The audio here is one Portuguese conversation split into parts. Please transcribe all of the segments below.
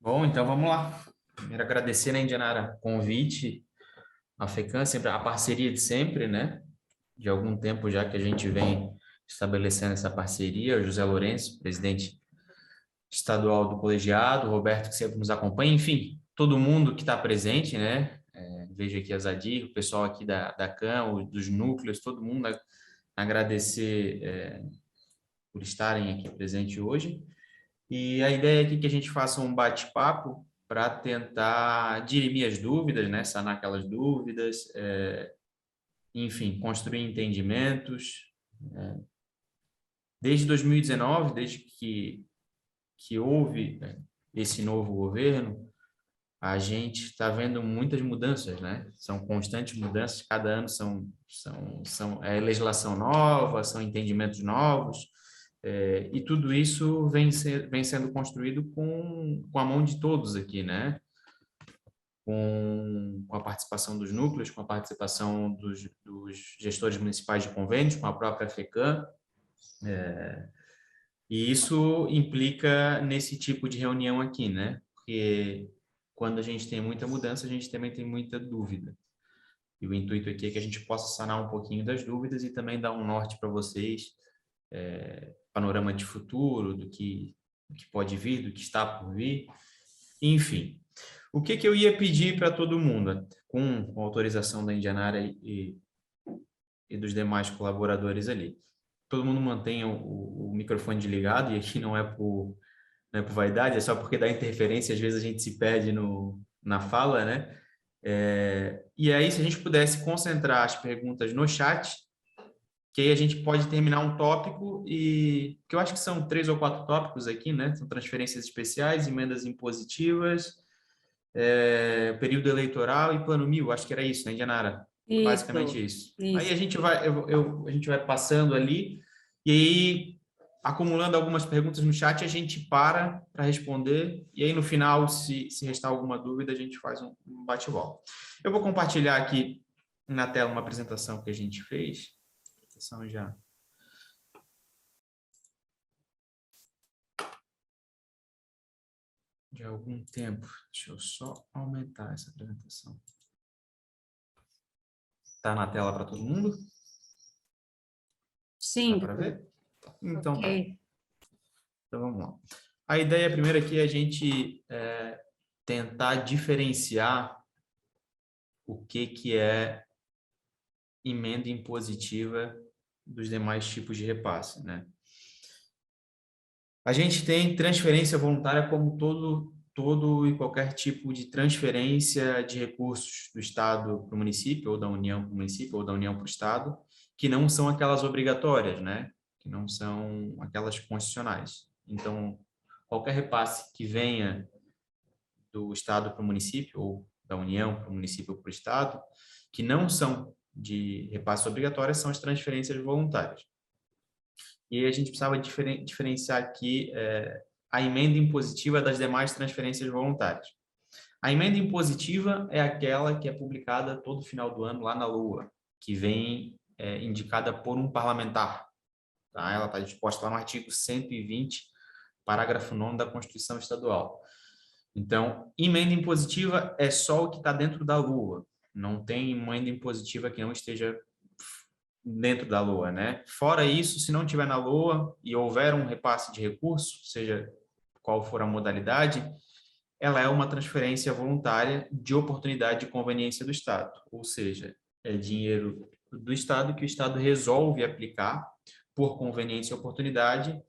Bom, então vamos lá. Primeiro agradecer, né, Indianara, o convite, a FECAM, sempre a parceria de sempre, né? De algum tempo já que a gente vem estabelecendo essa parceria, o José Lourenço, presidente estadual do colegiado, o Roberto que sempre nos acompanha, enfim, todo mundo que está presente, né? Vejo aqui a Zadir, o pessoal aqui da CAM, dos núcleos, todo mundo agradecer por estarem aqui presente hoje. E a ideia aqui é que a gente faça um bate-papo para tentar dirimir as dúvidas, né? Sanar aquelas dúvidas, enfim, construir entendimentos. Desde 2019, desde que houve esse novo governo, a gente está vendo muitas mudanças, né? São constantes mudanças, cada ano são legislação nova, são entendimentos novos, e tudo isso vem sendo construído com a mão de todos aqui, né? Com a participação dos núcleos, com a participação dos gestores municipais de convênios, com a própria FECAM, e isso implica nesse tipo de reunião aqui, né? Porque quando a gente tem muita mudança, a gente também tem muita dúvida. E o intuito aqui é que a gente possa sanar um pouquinho das dúvidas e também dar um norte para vocês, panorama de futuro, do que pode vir, do que está por vir, enfim. O que eu ia pedir para todo mundo, com a autorização da Indianara e dos demais colaboradores ali? Todo mundo mantenha o microfone desligado, e aqui não é por vaidade, é só porque dá interferência, às vezes a gente se perde na fala, né? E aí, se a gente pudesse concentrar as perguntas no chat, que aí a gente pode terminar um tópico, que eu acho que são 3 ou 4 tópicos aqui, né? São transferências especiais, emendas impositivas, período eleitoral e plano mil, acho que era isso, né, Indianara? Basicamente Isso, isso. Aí a isso. gente vai, a gente vai passando ali, e aí, acumulando algumas perguntas no chat, a gente para responder, e aí no final, se restar alguma dúvida, a gente faz um bate-volta. Eu vou compartilhar aqui na tela uma apresentação que a gente fez, apresentação já de algum tempo. Deixa eu só aumentar essa apresentação. Tá na tela para todo mundo? Dá Sim, para ver? Então tá. ok. Então vamos lá. A ideia primeira aqui é a gente tentar diferenciar o que é emenda impositiva dos demais tipos de repasse, né? A gente tem transferência voluntária como todo e qualquer tipo de transferência de recursos do Estado para o município, ou da União para o município, ou da União para o Estado, que não são aquelas obrigatórias, né? Que não são aquelas constitucionais. Então, qualquer repasse que venha do Estado para o município, ou da União para o município ou para o Estado, que não são de repasse obrigatórias, são as transferências voluntárias. E a gente precisava diferenciar aqui a emenda impositiva das demais transferências voluntárias. A emenda impositiva é aquela que é publicada todo final do ano lá na Lua, que vem indicada por um parlamentar. Tá? Ela está disposta lá no artigo 120, parágrafo 9º da Constituição Estadual. Então, emenda impositiva é só o que está dentro da Lua. Não tem emenda impositiva que não esteja dentro da Lua, né? Fora isso, se não tiver na Lua e houver um repasse de recurso, seja qual for a modalidade, ela é uma transferência voluntária de oportunidade de conveniência do Estado, ou seja, é dinheiro do Estado que o Estado resolve aplicar por conveniência e oportunidade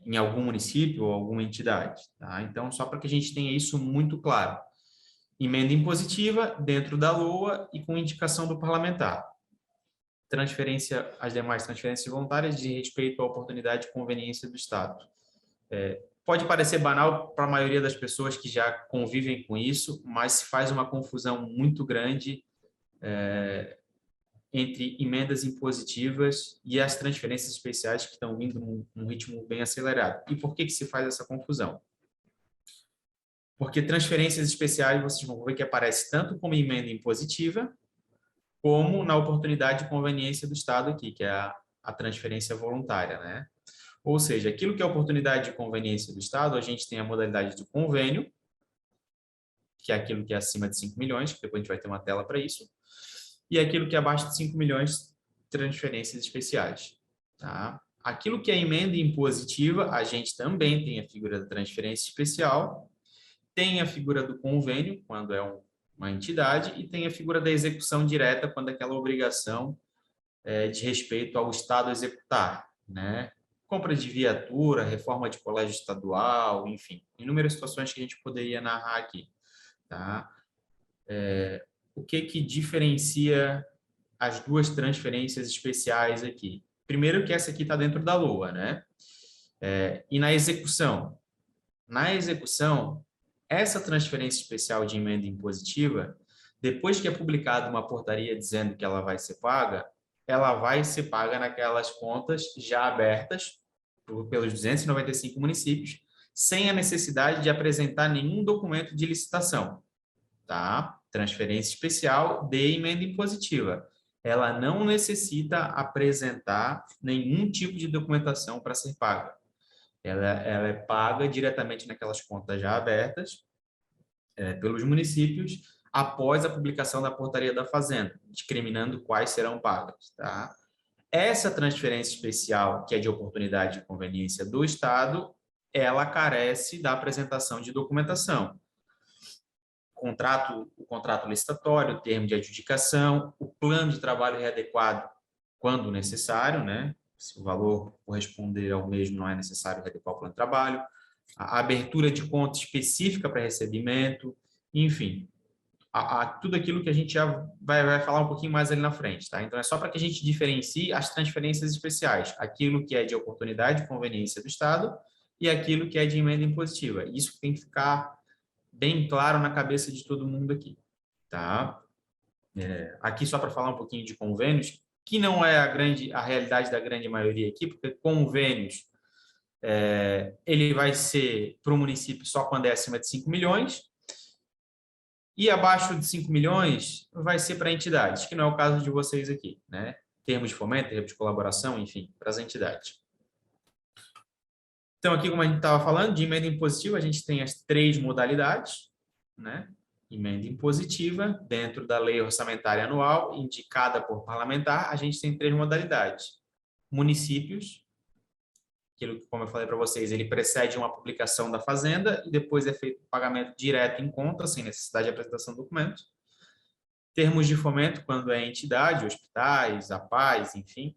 em algum município ou alguma entidade. Tá? Então, só para que a gente tenha isso muito claro. Emenda impositiva dentro da LOA e com indicação do parlamentar. As demais transferências voluntárias de respeito à oportunidade e conveniência do Estado. Pode parecer banal para a maioria das pessoas que já convivem com isso, mas se faz uma confusão muito grande entre emendas impositivas e as transferências especiais que estão vindo num ritmo bem acelerado. E por que se faz essa confusão? Porque transferências especiais, vocês vão ver que aparece tanto como emenda impositiva, como na oportunidade de conveniência do Estado aqui, que é a transferência voluntária, né? Ou seja, aquilo que é oportunidade de conveniência do Estado, a gente tem a modalidade do convênio, que é aquilo que é acima de 5 milhões, que depois a gente vai ter uma tela para isso, e aquilo que é abaixo de 5 milhões, transferências especiais. Tá? Aquilo que é emenda impositiva, a gente também tem a figura da transferência especial, tem a figura do convênio, quando é uma entidade, e tem a figura da execução direta, quando é aquela obrigação de respeito ao Estado executar, né? Compra de viatura, reforma de colégio estadual, enfim, inúmeras situações que a gente poderia narrar aqui, tá? O que diferencia as duas transferências especiais aqui? Primeiro que essa aqui está dentro da LOA, né? E na execução? Na execução, essa transferência especial de emenda impositiva, depois que é publicada uma portaria dizendo que ela vai ser paga, ela vai ser paga naquelas contas já abertas pelos 295 municípios, sem a necessidade de apresentar nenhum documento de licitação, tá? Transferência especial de emenda impositiva. Ela não necessita apresentar nenhum tipo de documentação para ser paga. Ela é paga diretamente naquelas contas já abertas pelos municípios após a publicação da portaria da Fazenda, discriminando quais serão pagas. Tá? Essa transferência especial, que é de oportunidade e conveniência do Estado, ela carece da apresentação de documentação. O contrato licitatório, o termo de adjudicação, o plano de trabalho readequado quando necessário, né? Se o valor corresponder ao mesmo, não é necessário readequar o plano de trabalho, a abertura de conta específica para recebimento, enfim, tudo aquilo que a gente já vai falar um pouquinho mais ali na frente, tá? Então, é só para que a gente diferencie as transferências especiais, aquilo que é de oportunidade e conveniência do Estado e aquilo que é de emenda impositiva. Isso tem que ficar bem claro na cabeça de todo mundo aqui, tá? Aqui só para falar um pouquinho de convênios, que não é a realidade da grande maioria aqui, porque convênios ele vai ser para o município só quando é acima de 5 milhões, e abaixo de 5 milhões vai ser para entidades, que não é o caso de vocês aqui, né? Termos de fomento, termos de colaboração, enfim, para as entidades. Então, aqui, como a gente estava falando, de emenda impositiva, a gente tem as 3 modalidades, né? Emenda impositiva, dentro da lei orçamentária anual, indicada por parlamentar, a gente tem 3 modalidades. Municípios, aquilo que, como eu falei para vocês, ele precede uma publicação da Fazenda e depois é feito pagamento direto em conta, sem necessidade de apresentação de documentos. Termos de fomento, quando é entidade, hospitais, APAES, enfim,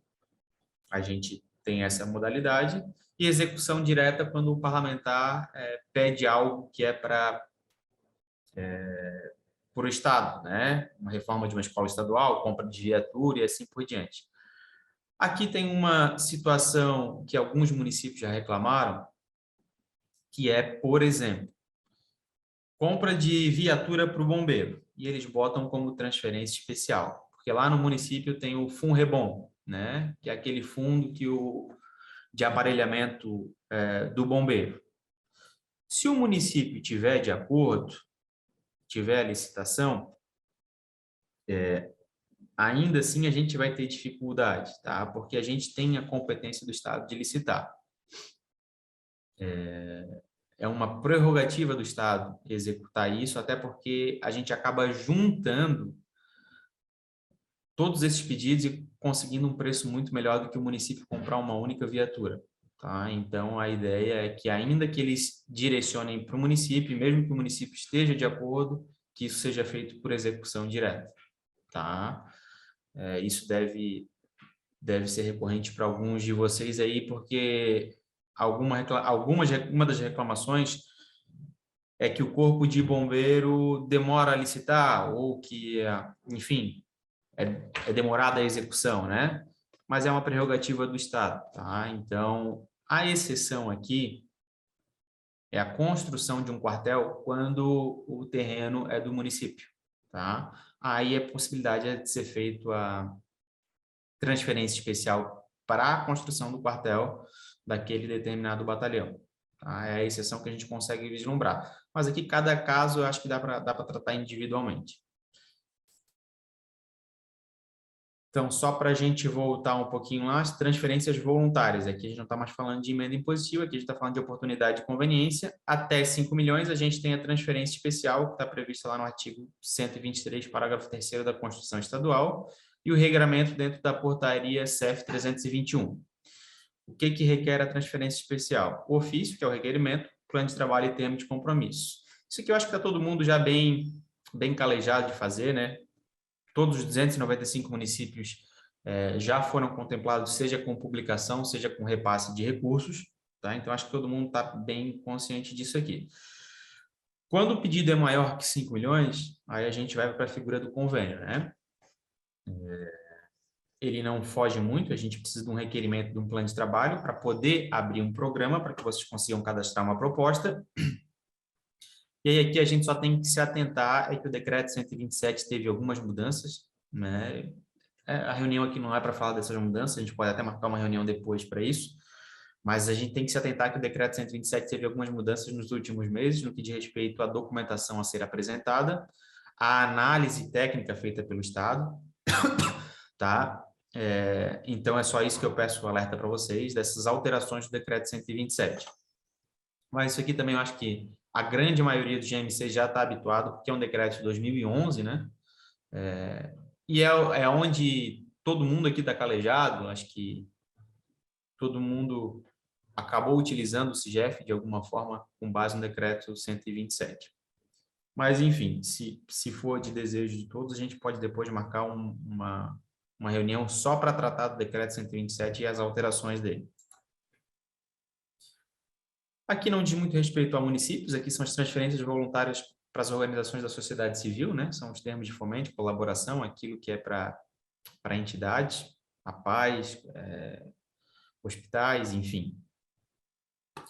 a gente tem essa modalidade. E execução direta, quando o parlamentar pede algo que é para o Estado, né? Uma reforma de uma escola estadual, compra de viatura e assim por diante. Aqui tem uma situação que alguns municípios já reclamaram, que é, por exemplo, compra de viatura para o bombeiro, e eles botam como transferência especial, porque lá no município tem o Funrebom, né? Que é aquele fundo de aparelhamento do bombeiro. Se o município tiver de acordo, tiver a licitação, ainda assim a gente vai ter dificuldade, tá? Porque a gente tem a competência do Estado de licitar. É uma prerrogativa do Estado executar isso, até porque a gente acaba juntando todos esses pedidos e conseguindo um preço muito melhor do que o município comprar uma única viatura. Tá? Então, a ideia é que, ainda que eles direcionem para o município, mesmo que o município esteja de acordo, que isso seja feito por execução direta. Tá? Isso deve ser recorrente para alguns de vocês aí, porque uma das reclamações é que o corpo de bombeiro demora a licitar, ou que, enfim, é demorada a execução, né? Mas é uma prerrogativa do Estado, tá? Então, a exceção aqui é a construção de um quartel quando o terreno é do município, tá? Aí a possibilidade é de ser feito a transferência especial para a construção do quartel daquele determinado batalhão. Tá? É a exceção que a gente consegue vislumbrar. Mas aqui, cada caso, eu acho que dá para tratar individualmente. Então, só para a gente voltar um pouquinho lá, as transferências voluntárias. Aqui a gente não está mais falando de emenda impositiva, aqui a gente está falando de oportunidade de conveniência. Até 5 milhões, a gente tem a transferência especial, que está prevista lá no artigo 123, parágrafo 3º da Constituição Estadual, e o regramento dentro da portaria CEF 321. O que requer a transferência especial? O ofício, que é o requerimento, plano de trabalho e termo de compromisso. Isso aqui eu acho que está todo mundo já bem calejado de fazer, né? Todos os 295 municípios já foram contemplados, seja com publicação, seja com repasse de recursos, tá? Então, acho que todo mundo está bem consciente disso aqui. Quando o pedido é maior que 5 milhões, aí a gente vai para a figura do convênio, né? Ele não foge muito, a gente precisa de um requerimento de um plano de trabalho para poder abrir um programa para que vocês consigam cadastrar uma proposta. E aí aqui a gente só tem que se atentar que o decreto 127 teve algumas mudanças, né? A reunião aqui não é para falar dessas mudanças, a gente pode até marcar uma reunião depois para isso, mas a gente tem que se atentar que o decreto 127 teve algumas mudanças nos últimos meses, no que diz respeito à documentação a ser apresentada, à análise técnica feita pelo Estado, tá? Então, é só isso que eu peço alerta para vocês, dessas alterações do decreto 127. Mas isso aqui também eu acho que a grande maioria dos GMC já está habituado, porque é um decreto de 2011, né? E é onde todo mundo aqui está calejado, acho que todo mundo acabou utilizando o CIGEF de alguma forma com base no decreto 127. Mas, enfim, se for de desejo de todos, a gente pode depois marcar uma reunião só para tratar do decreto 127 e as alterações dele. Aqui não diz muito respeito a municípios, aqui são as transferências voluntárias para as organizações da sociedade civil, né? São os termos de fomento, colaboração, aquilo que é para entidades, a paz, hospitais, enfim.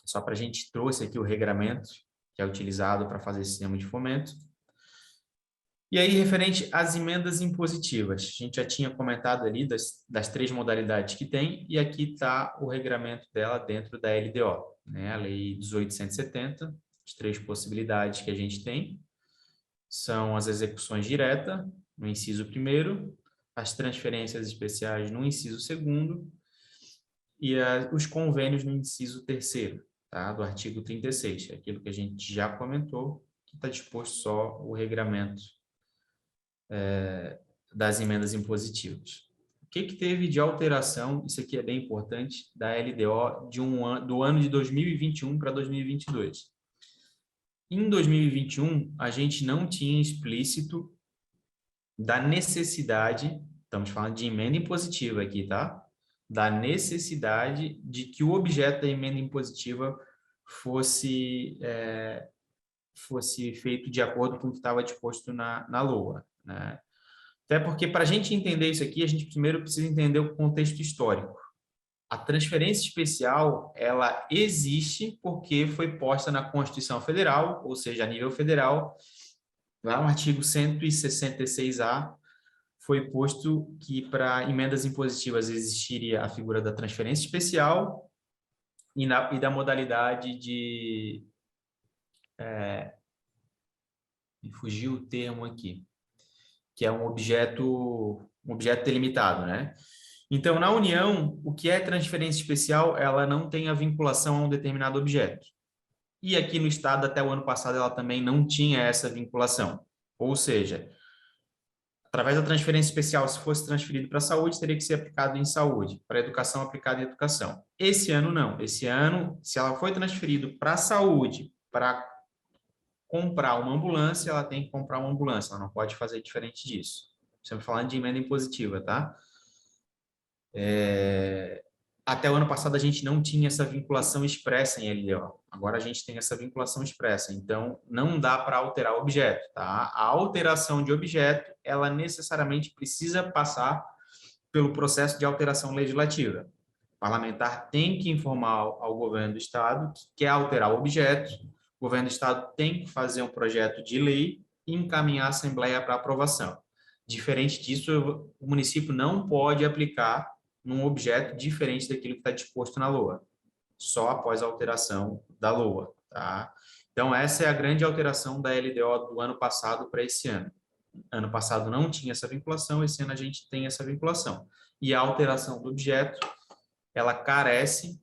Só para a gente trouxe aqui o regramento que é utilizado para fazer esse sistema de fomento. E aí, referente às emendas impositivas, a gente já tinha comentado ali das 3 modalidades que tem, e aqui está o regramento dela dentro da LDO, né? A Lei 1870, as 3 possibilidades que a gente tem são as execuções diretas, no inciso 1º, as transferências especiais no inciso 2º e os convênios no inciso 3º, tá? Do artigo 36, é aquilo que a gente já comentou, que está disposto só o regramento das emendas impositivas. O que teve de alteração, isso aqui é bem importante, da LDO do ano de 2021 para 2022. Em 2021, a gente não tinha explícito da necessidade, estamos falando de emenda impositiva aqui, tá? Da necessidade de que o objeto da emenda impositiva fosse feito de acordo com o que estava disposto na LOA, né? Até porque, para a gente entender isso aqui, a gente primeiro precisa entender o contexto histórico. A transferência especial, ela existe porque foi posta na Constituição Federal, ou seja, a nível federal, lá no artigo 166A, foi posto que para emendas impositivas existiria a figura da transferência especial e da modalidade de... me fugiu o termo aqui, que é um objeto delimitado, né? Então, na União, o que é transferência especial, ela não tem a vinculação a um determinado objeto. E aqui no Estado, até o ano passado, ela também não tinha essa vinculação. Ou seja, através da transferência especial, se fosse transferido para a saúde, teria que ser aplicado em saúde, para a educação, aplicado em educação. Esse ano, não. Esse ano, se ela foi transferido para a saúde, para comprar uma ambulância, ela tem que comprar uma ambulância, ela não pode fazer diferente disso. Estamos falando de emenda impositiva, tá? Até o ano passado a gente não tinha essa vinculação expressa em LDO. Agora a gente tem essa vinculação expressa. Então, não dá para alterar o objeto, tá? A alteração de objeto, ela necessariamente precisa passar pelo processo de alteração legislativa. O parlamentar tem que informar ao governo do Estado que quer alterar o objeto, o governo do Estado tem que fazer um projeto de lei e encaminhar a Assembleia para aprovação. Diferente disso, o município não pode aplicar num objeto diferente daquilo que está disposto na LOA, só após a alteração da LOA, tá? Então, essa é a grande alteração da LDO do ano passado para esse ano. Ano passado não tinha essa vinculação, esse ano a gente tem essa vinculação. E a alteração do objeto, ela carece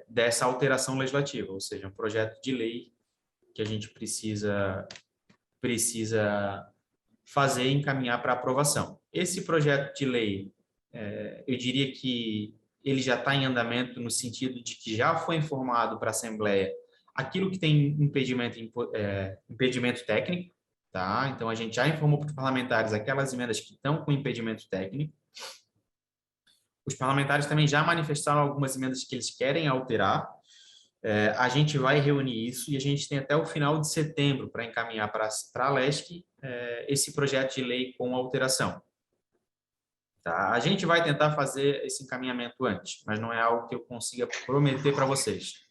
dessa alteração legislativa, ou seja, um projeto de lei que a gente precisa fazer e encaminhar para aprovação. Esse projeto de lei, eu diria que ele já está em andamento no sentido de que já foi informado para a Assembleia aquilo que tem impedimento técnico, tá? Então, a gente já informou para os parlamentares aquelas emendas que estão com impedimento técnico. Os parlamentares também já manifestaram algumas emendas que eles querem alterar. A gente vai reunir isso e a gente tem até o final de setembro para encaminhar para a LESC esse projeto de lei com alteração. Tá? A gente vai tentar fazer esse encaminhamento antes, mas não é algo que eu consiga prometer para vocês.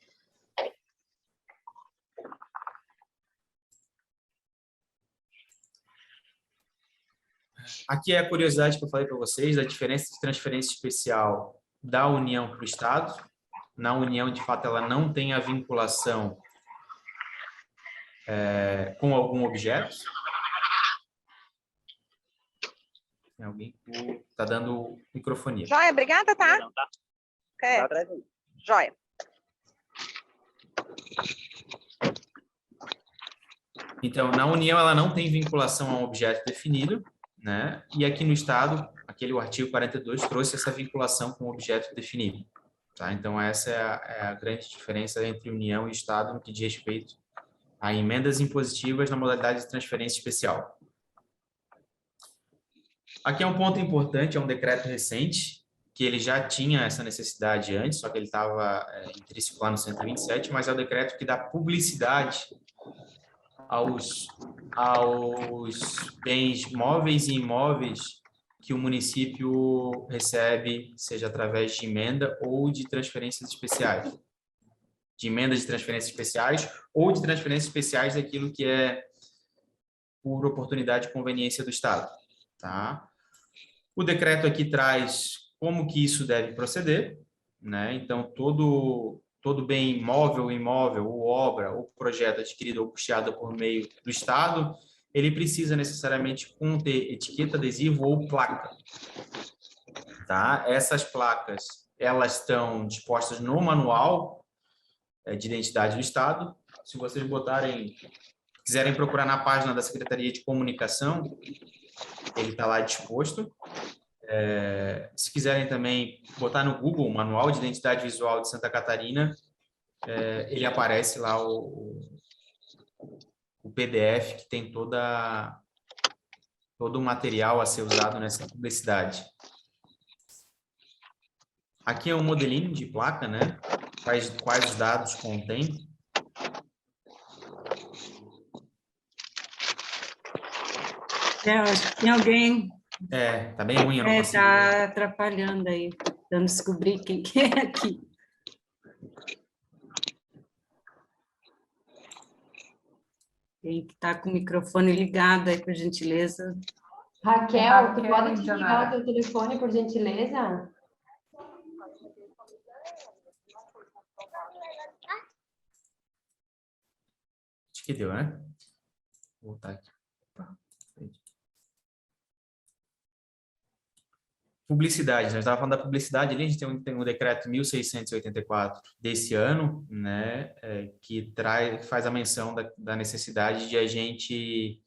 Aqui é a curiosidade que eu falei para vocês, da diferença de transferência especial da União para o Estado. Na União, de fato, ela não tem a vinculação com algum objeto. Tem alguém que está dando microfonia. Joia, obrigada, tá? Não, tá. Joia. Então, na União, ela não tem vinculação a um objeto definido, né? E aqui no Estado, o artigo 42 trouxe essa vinculação com o objeto definido. Tá? Então, essa é a grande diferença entre União e Estado no que diz respeito a emendas impositivas na modalidade de transferência especial. Aqui é um ponto importante, é um decreto recente, que ele já tinha essa necessidade antes, só que ele estava intrínseco lá no 127, mas é o decreto que dá publicidade aos bens móveis e imóveis que o município recebe, seja através de emenda ou de transferências especiais. De emendas de transferências especiais ou de transferências especiais daquilo que é por oportunidade e conveniência do Estado. Tá? O decreto aqui traz como que isso deve proceder, né? Então, todo bem móvel, imóvel, ou obra, ou projeto adquirido ou custeado por meio do Estado, ele precisa necessariamente conter etiqueta, adesivo ou placa. Tá? Essas placas, elas estão dispostas no manual de identidade do Estado. Se vocês quiserem procurar na página da Secretaria de Comunicação, ele está lá disposto. Se quiserem também botar no Google, Manual de Identidade Visual de Santa Catarina, ele aparece lá o PDF que tem todo o material a ser usado nessa publicidade. Aqui é um modelinho de placa, né? Quais os dados contém. Acho que tem alguém. Tá bem ruim, eu não consigo. Tá atrapalhando aí, tentando descobrir quem que é aqui. Quem que está com o microfone ligado aí, por gentileza? Raquel, tu pode desligar o teu telefone, por gentileza? Acho que deu, né? Vou voltar aqui. Publicidade, nós estávamos falando da publicidade ali, a gente tem um decreto 1684 desse ano, né, que faz a menção da necessidade de a gente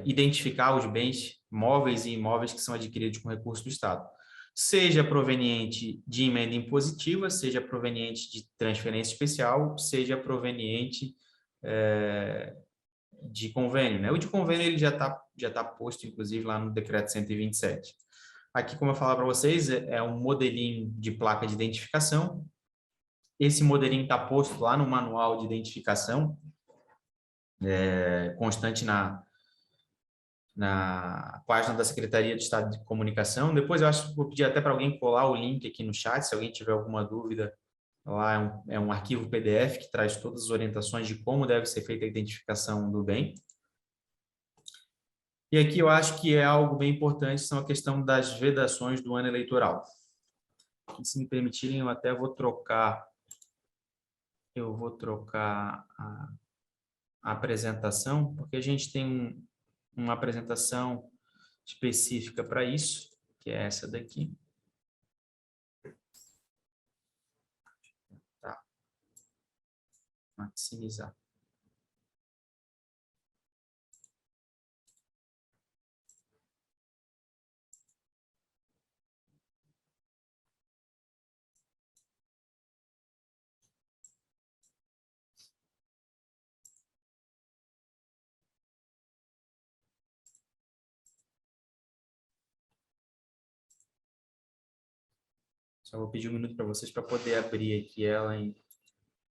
identificar os bens móveis e imóveis que são adquiridos com recurso do Estado, seja proveniente de emenda impositiva, seja proveniente de transferência especial, seja proveniente de convênio, né? O de convênio ele já tá posto, inclusive, lá no decreto 127. Aqui, como eu falar para vocês, é um modelinho de placa de identificação. Esse modelinho está posto lá no manual de identificação, constante na página da Secretaria de Estado de Comunicação. Depois eu acho que vou pedir até para alguém colar o link aqui no chat, se alguém tiver alguma dúvida. Lá é um arquivo PDF que traz todas as orientações de como deve ser feita a identificação do bem. E aqui eu acho que é algo bem importante, são a questão das vedações do ano eleitoral. E, se me permitirem, eu até vou trocar a apresentação, porque a gente tem uma apresentação específica para isso, que é essa daqui. Tá. Maximizar. Só vou pedir um minuto para vocês para poder abrir aqui ela em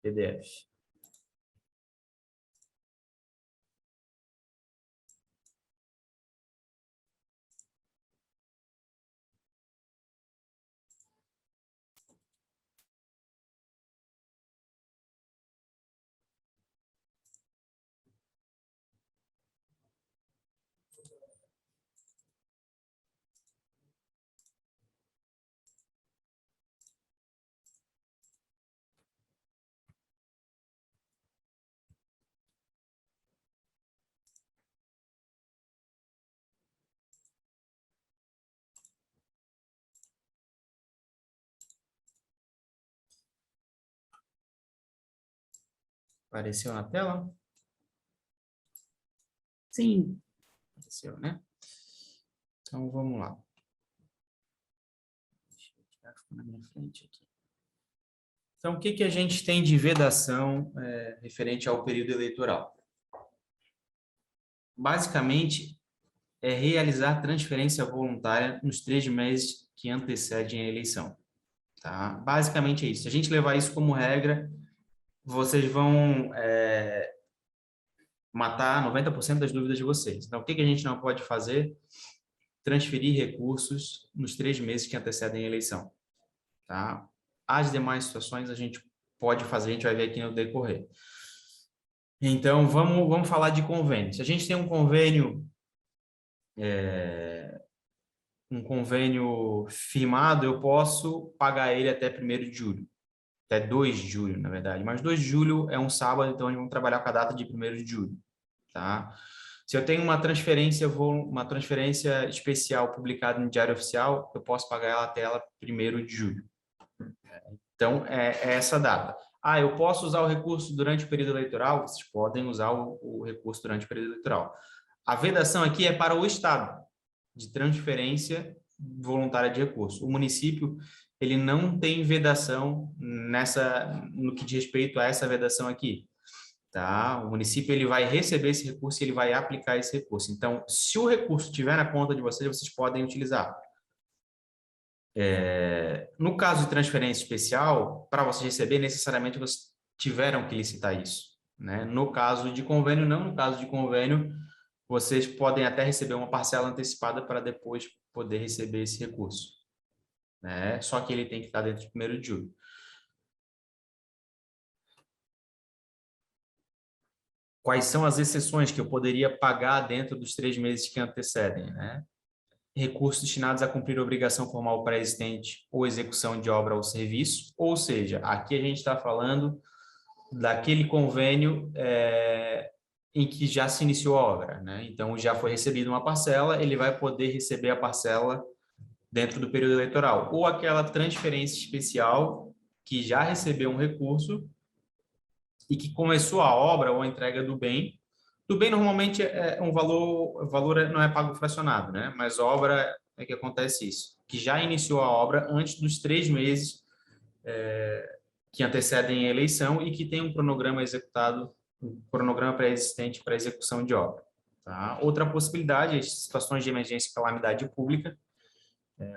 PDF. Apareceu na tela? Sim. Apareceu, né? Então, vamos lá. Deixa eu tirar na minha frente aqui. Então, o que que a gente tem de vedação referente ao período eleitoral? Basicamente, é realizar transferência voluntária nos 3 meses que antecedem a eleição. Tá? Basicamente é isso. Se a gente levar isso como regra, vocês vão matar 90% das dúvidas de vocês. Então, o que que a gente não pode fazer? Transferir recursos nos 3 meses que antecedem a eleição. Tá? As demais situações a gente pode fazer, a gente vai ver aqui no decorrer. Então, vamos falar de convênio. Se a gente tem um convênio firmado, eu posso pagar ele até 1º de julho. Até 2 de julho, na verdade. Mas 2 de julho é um sábado, então vamos trabalhar com a data de 1º de julho. Tá? Se eu tenho uma transferência especial publicada no Diário Oficial, eu posso pagar ela até 1º de julho. Então, é essa data. Ah, eu posso usar o recurso durante o período eleitoral? Vocês podem usar o recurso durante o período eleitoral. A vedação aqui é para o Estado, de transferência voluntária de recurso. O município, ele não tem vedação no que diz respeito a essa vedação aqui. Tá? O município ele vai receber esse recurso e ele vai aplicar esse recurso. Então, se o recurso estiver na conta de vocês, vocês podem utilizar. No caso de transferência especial, para vocês receber, necessariamente vocês tiveram que licitar isso. Né? No caso de convênio, não. No caso de convênio, vocês podem até receber uma parcela antecipada para depois poder receber esse recurso. Né? Só que ele tem que estar dentro de 1º de julho. Quais são as exceções que eu poderia pagar dentro dos 3 meses que antecedem, né? Recursos destinados a cumprir obrigação formal pré-existente ou execução de obra ou serviço, ou seja, aqui a gente está falando daquele convênio em que já se iniciou a obra, né? Então, já foi recebida uma parcela, ele vai poder receber a parcela dentro do período eleitoral, ou aquela transferência especial que já recebeu um recurso e que começou a obra ou a entrega do bem. Do bem, normalmente, o valor não é pago fracionado, né? Mas obra é que acontece isso, que já iniciou a obra antes dos 3 meses que antecedem a eleição e que tem um cronograma executado, um cronograma pré-existente para execução de obra. Tá? Outra possibilidade é situações de emergência e calamidade pública.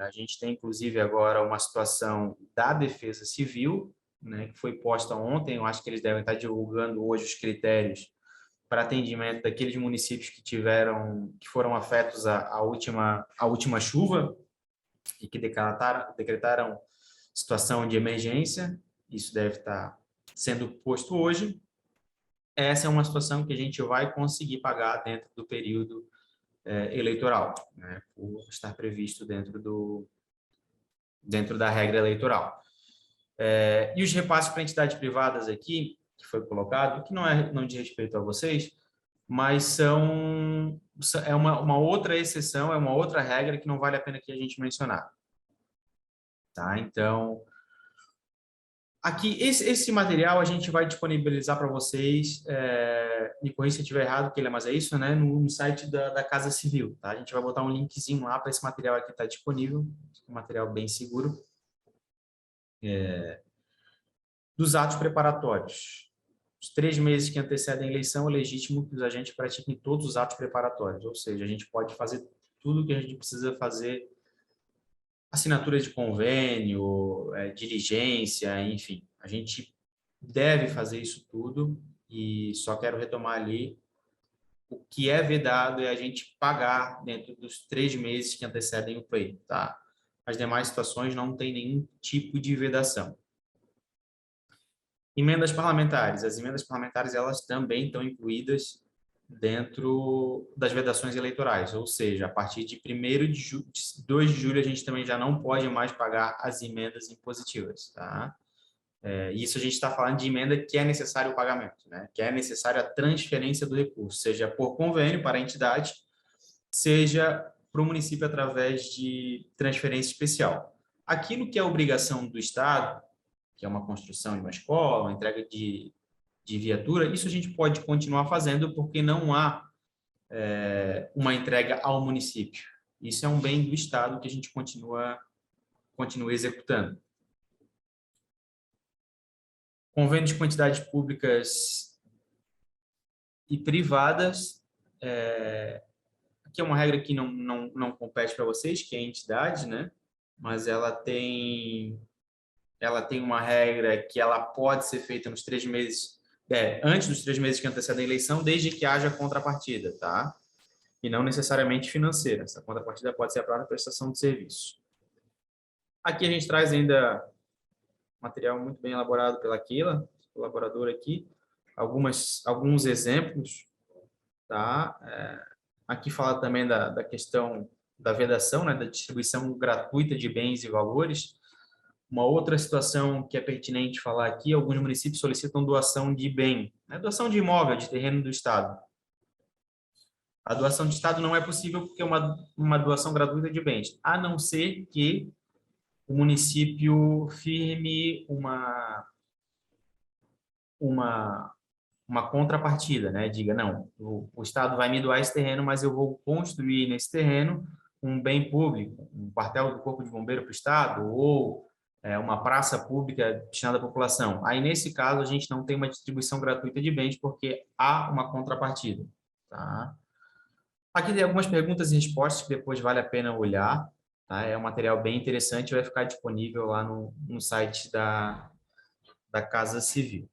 A gente tem, inclusive, agora uma situação da Defesa Civil, né, que foi posta ontem. Eu acho que eles devem estar divulgando hoje os critérios para atendimento daqueles municípios que foram afetos à última chuva e que decretaram situação de emergência. Isso deve estar sendo posto hoje. Essa é uma situação que a gente vai conseguir pagar dentro do período eleitoral, né, por estar previsto dentro da regra eleitoral. E os repasses para entidades privadas aqui, que foi colocado, que não diz respeito a vocês, mas é uma outra exceção, é uma outra regra que não vale a pena que a gente mencionar. Tá? Então, aqui, esse material a gente vai disponibilizar para vocês, me corrija se eu estiver errado, mas é isso, né? No site da Casa Civil, tá? A gente vai botar um linkzinho lá para esse material aqui estar disponível, um material bem seguro. Dos atos preparatórios. Os 3 meses que antecedem a eleição, é legítimo que os agentes pratiquem todos os atos preparatórios, ou seja, a gente pode fazer tudo o que a gente precisa fazer, assinatura de convênio, diligência, enfim. A gente deve fazer isso tudo e só quero retomar ali o que é vedado é a gente pagar dentro dos 3 meses que antecedem o pleito, tá? As demais situações não tem nenhum tipo de vedação. Emendas parlamentares. As emendas parlamentares, elas também estão incluídas dentro das vedações eleitorais, ou seja, a partir de 2 de julho, a gente também já não pode mais pagar as emendas impositivas, tá? Isso a gente está falando de emenda que é necessário o pagamento, né? Que é necessária a transferência do recurso, seja por convênio para a entidade, seja para o município através de transferência especial. Aquilo que é obrigação do Estado, que é uma construção de uma escola, uma entrega de viatura, isso a gente pode continuar fazendo porque não há uma entrega ao município. Isso é um bem do Estado que a gente continua executando. Convênios de quantidades públicas e privadas, aqui é uma regra que não compete para vocês, que é a entidade, né? Mas ela tem uma regra que ela pode ser feita nos 3 meses, antes dos 3 meses que antecedem a eleição, desde que haja contrapartida, tá? E não necessariamente financeira. Essa contrapartida pode ser a própria prestação de serviço. Aqui a gente traz ainda material muito bem elaborado pela Keila, colaboradora aqui, alguns exemplos, tá? Aqui fala também da questão da vedação, né, da distribuição gratuita de bens e valores. Uma outra situação que é pertinente falar aqui, alguns municípios solicitam doação de bem, né? Doação de imóvel, de terreno do Estado. A doação de Estado não é possível porque é uma doação gratuita de bens, a não ser que o município firme uma contrapartida, né? Diga, não, o Estado vai me doar esse terreno, mas eu vou construir nesse terreno um bem público, um quartel do Corpo de Bombeiro para o Estado, ou uma praça pública destinada à população. Aí, nesse caso, a gente não tem uma distribuição gratuita de bens, porque há uma contrapartida. Tá? Aqui tem algumas perguntas e respostas que depois vale a pena olhar. Tá? É um material bem interessante, vai ficar disponível lá no site da Casa Civil.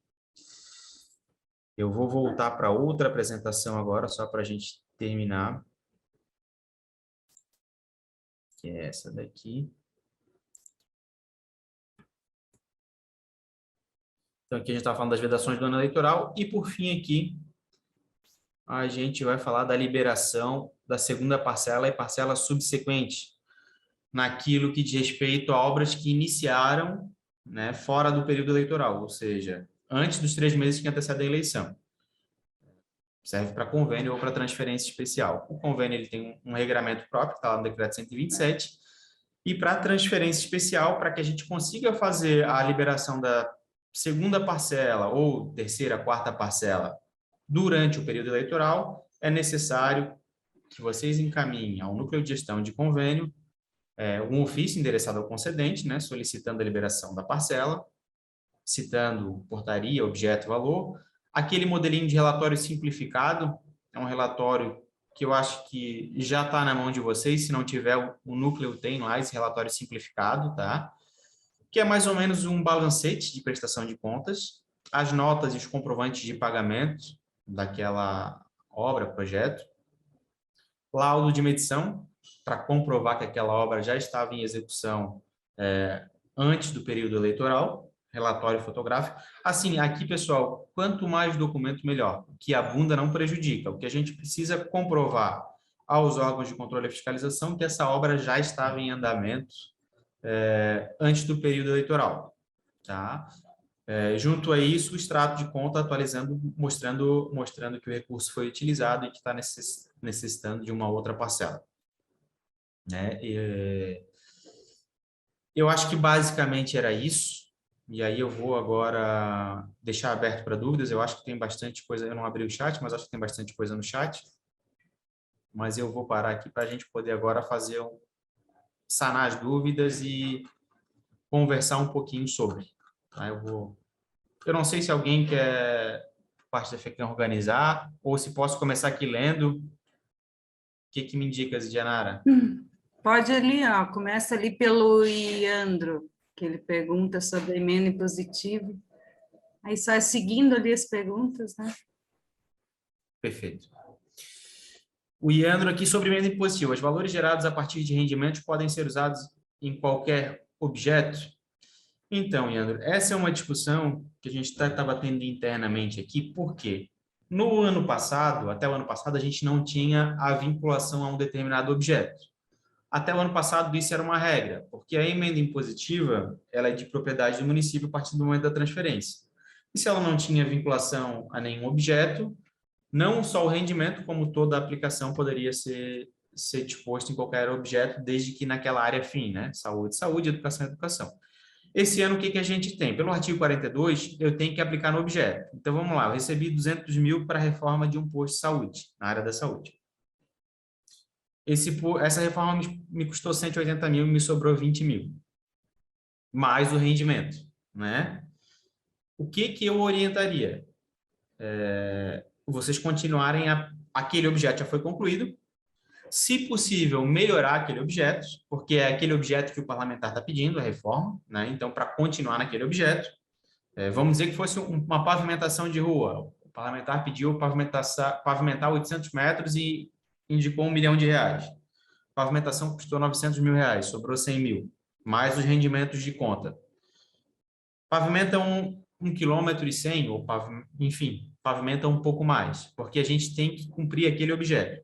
Eu vou voltar para outra apresentação agora, só para a gente terminar. Que é essa daqui. Então, aqui a gente está falando das vedações do ano eleitoral. E, por fim, aqui, a gente vai falar da liberação da segunda parcela e parcela subsequente, naquilo que diz respeito a obras que iniciaram, né, fora do período eleitoral, ou seja, antes dos 3 meses que antecedem a eleição. Serve para convênio ou para transferência especial. O convênio ele tem um regramento próprio, está lá no decreto 127, e para transferência especial, para que a gente consiga fazer a liberação da segunda parcela ou terceira, quarta parcela durante o período eleitoral, é necessário que vocês encaminhem ao núcleo de gestão de convênio um ofício endereçado ao concedente, né, solicitando a liberação da parcela, citando portaria, objeto, valor. Aquele modelinho de relatório simplificado é um relatório que eu acho que já está na mão de vocês. Se não tiver, o núcleo tem lá esse relatório simplificado, tá? Que é mais ou menos um balancete de prestação de contas, as notas e os comprovantes de pagamento daquela obra, projeto, laudo de medição, para comprovar que aquela obra já estava em execução antes do período eleitoral, relatório fotográfico. Assim, aqui, pessoal, quanto mais documento, melhor. O que abunda não prejudica. O que a gente precisa comprovar aos órgãos de controle e fiscalização que essa obra já estava em andamento antes do período eleitoral. Tá? Junto a isso, o extrato de conta atualizando, mostrando que o recurso foi utilizado e que está necessitando de uma outra parcela. Né? Eu acho que basicamente era isso. E aí eu vou agora deixar aberto para dúvidas. Eu acho que tem bastante coisa. Eu não abri o chat, mas acho que tem bastante coisa no chat. Mas eu vou parar aqui para a gente poder agora sanar as dúvidas e conversar um pouquinho sobre. Tá? Eu não sei se alguém quer parte da FECAM organizar ou se posso começar aqui lendo. O que me indicas, Dianara? Pode ali, ó, começa ali pelo Iandro, que ele pergunta sobre emenda impositiva. Aí só seguindo ali as perguntas, né? Perfeito. O Iandro aqui sobre emenda impositiva. Os valores gerados a partir de rendimentos podem ser usados em qualquer objeto? Então, Iandro, essa é uma discussão que a gente estava tendo internamente aqui, por quê? No ano passado, até o ano passado, a gente não tinha a vinculação a um determinado objeto. Até o ano passado, isso era uma regra, porque a emenda impositiva ela é de propriedade do município a partir do momento da transferência. E se ela não tinha vinculação a nenhum objeto, não só o rendimento, como toda a aplicação poderia ser disposto em qualquer objeto, desde que naquela área fim, né? Saúde, saúde, educação, educação. Esse ano, o que a gente tem? Pelo artigo 42, eu tenho que aplicar no objeto. Então, vamos lá, eu recebi 200 mil para a reforma de um posto de saúde, na área da saúde. Essa reforma me custou 180 mil e me sobrou 20 mil, mais o rendimento, né? O que eu orientaria? Vocês continuarem, aquele objeto já foi concluído, se possível, melhorar aquele objeto, porque é aquele objeto que o parlamentar está pedindo, a reforma, né? Então, para continuar naquele objeto, vamos dizer que fosse uma pavimentação de rua. O parlamentar pediu pavimentar 800 metros e indicou R$ 1 milhão. Pavimentação custou 900 mil reais, sobrou 100 mil, mais os rendimentos de conta. Pavimenta 1 quilômetro e 100, ou enfim, pavimenta um pouco mais, porque a gente tem que cumprir aquele objeto.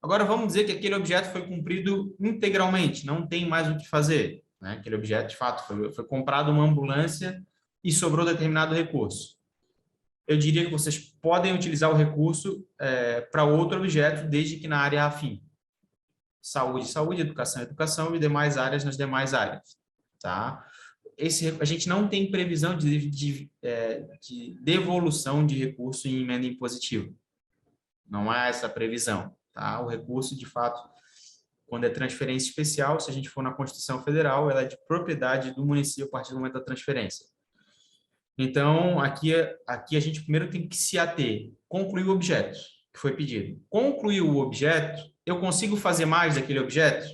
Agora, vamos dizer que aquele objeto foi cumprido integralmente, não tem mais o que fazer. Né? Aquele objeto, de fato, foi comprado uma ambulância e sobrou determinado recurso. Eu diria que vocês podem utilizar o recurso para outro objeto, desde que na área afim. Saúde, saúde, educação, educação e demais áreas nas demais áreas. Tá? A gente não tem previsão de devolução de recurso em emenda impositiva. Não há essa previsão. Tá? O recurso, de fato, quando é transferência especial, se a gente for na Constituição Federal, ela é de propriedade do município a partir do momento da transferência. Então, aqui a gente primeiro tem que se ater, concluir o objeto que foi pedido. Concluir o objeto, eu consigo fazer mais daquele objeto?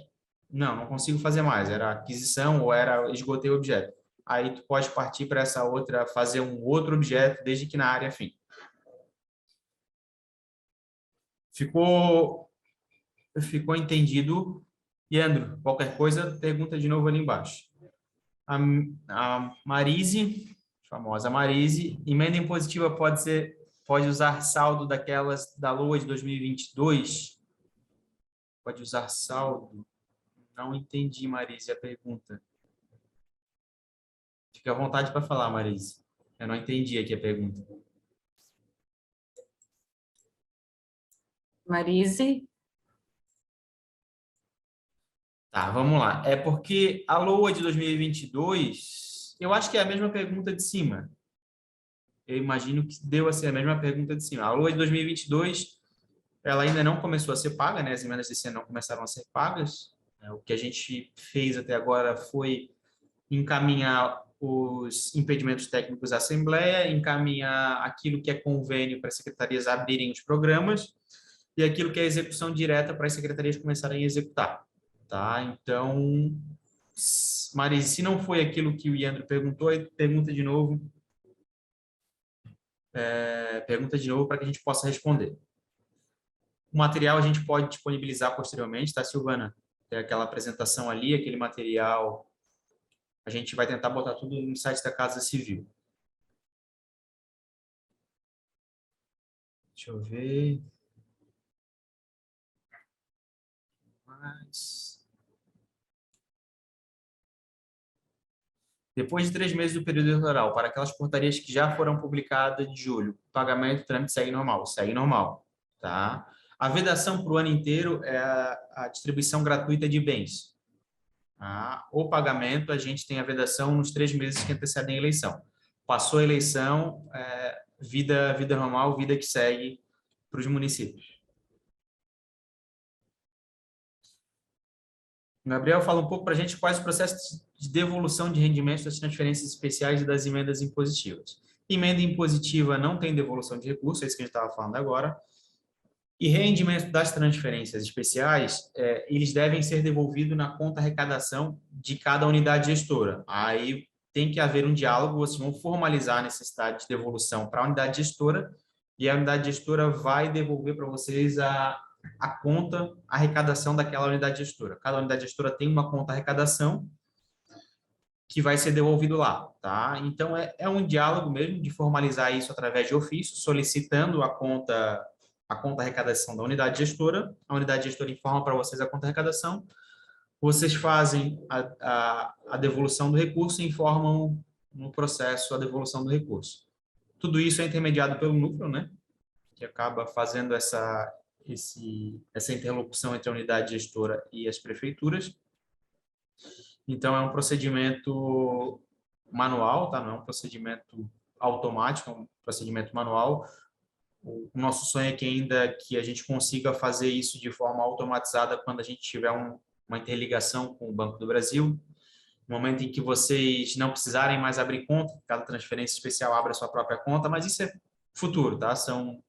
Não consigo fazer mais. Era aquisição ou esgotei o objeto. Aí tu pode partir para essa outra, fazer um outro objeto, desde que na área fim. Ficou entendido? Leandro, qualquer coisa, pergunta de novo ali embaixo. A Marise, famosa Marise, emenda impositiva pode usar saldo daquelas da LOA de 2022? Pode usar saldo? Não entendi, Marise, a pergunta. Fica à vontade para falar, Marise. Eu não entendi aqui a pergunta. Marise? Tá, vamos lá. É porque a LOA de 2022, eu acho que é a mesma pergunta de cima. Eu imagino que deu a ser a mesma pergunta de cima. A LOA de 2022, ela ainda não começou a ser paga, né? As emendas desse ano não começaram a ser pagas. O que a gente fez até agora foi encaminhar os impedimentos técnicos à Assembleia, encaminhar aquilo que é convênio para as secretarias abrirem os programas e aquilo que é execução direta para as secretarias começarem a executar. Tá? Então, Marise, se não foi aquilo que o Iandro perguntou, pergunta de novo. Pergunta de novo para que a gente possa responder. O material a gente pode disponibilizar posteriormente, tá, Silvana? Tem aquela apresentação ali, aquele material. A gente vai tentar botar tudo no site da Casa Civil. Deixa eu ver. Depois de 3 meses do período eleitoral, para aquelas portarias que já foram publicadas de julho, pagamento, trâmite segue normal, tá? A vedação para o ano inteiro é a distribuição gratuita de bens. Tá? O pagamento, a gente tem a vedação nos 3 meses que antecedem a eleição. Passou a eleição, vida normal, vida que segue para os municípios. O Gabriel fala um pouco para a gente quais os processos de devolução de rendimentos das transferências especiais e das emendas impositivas. Emenda impositiva não tem devolução de recurso, é isso que a gente estava falando agora. E rendimento das transferências especiais, eles devem ser devolvidos na conta arrecadação de cada unidade gestora. Aí tem que haver um diálogo, vocês vão formalizar a necessidade de devolução para a unidade gestora e a unidade gestora vai devolver para vocês a conta arrecadação daquela unidade gestora. Cada unidade gestora tem uma conta arrecadação que vai ser devolvido lá, tá? Então, é um diálogo mesmo de formalizar isso através de ofício, solicitando a conta arrecadação da unidade gestora, a unidade gestora informa para vocês a conta arrecadação, vocês fazem a devolução do recurso e informam no processo a devolução do recurso. Tudo isso é intermediado pelo núcleo, né? Que acaba fazendo essa interlocução entre a unidade gestora e as prefeituras. Então, é um procedimento manual, tá? Não é um procedimento automático, é um procedimento manual. O nosso sonho é que a gente consiga fazer isso de forma automatizada quando a gente tiver uma interligação com o Banco do Brasil. No momento em que vocês não precisarem mais abrir conta, cada transferência especial abre a sua própria conta, mas isso é futuro, tá? São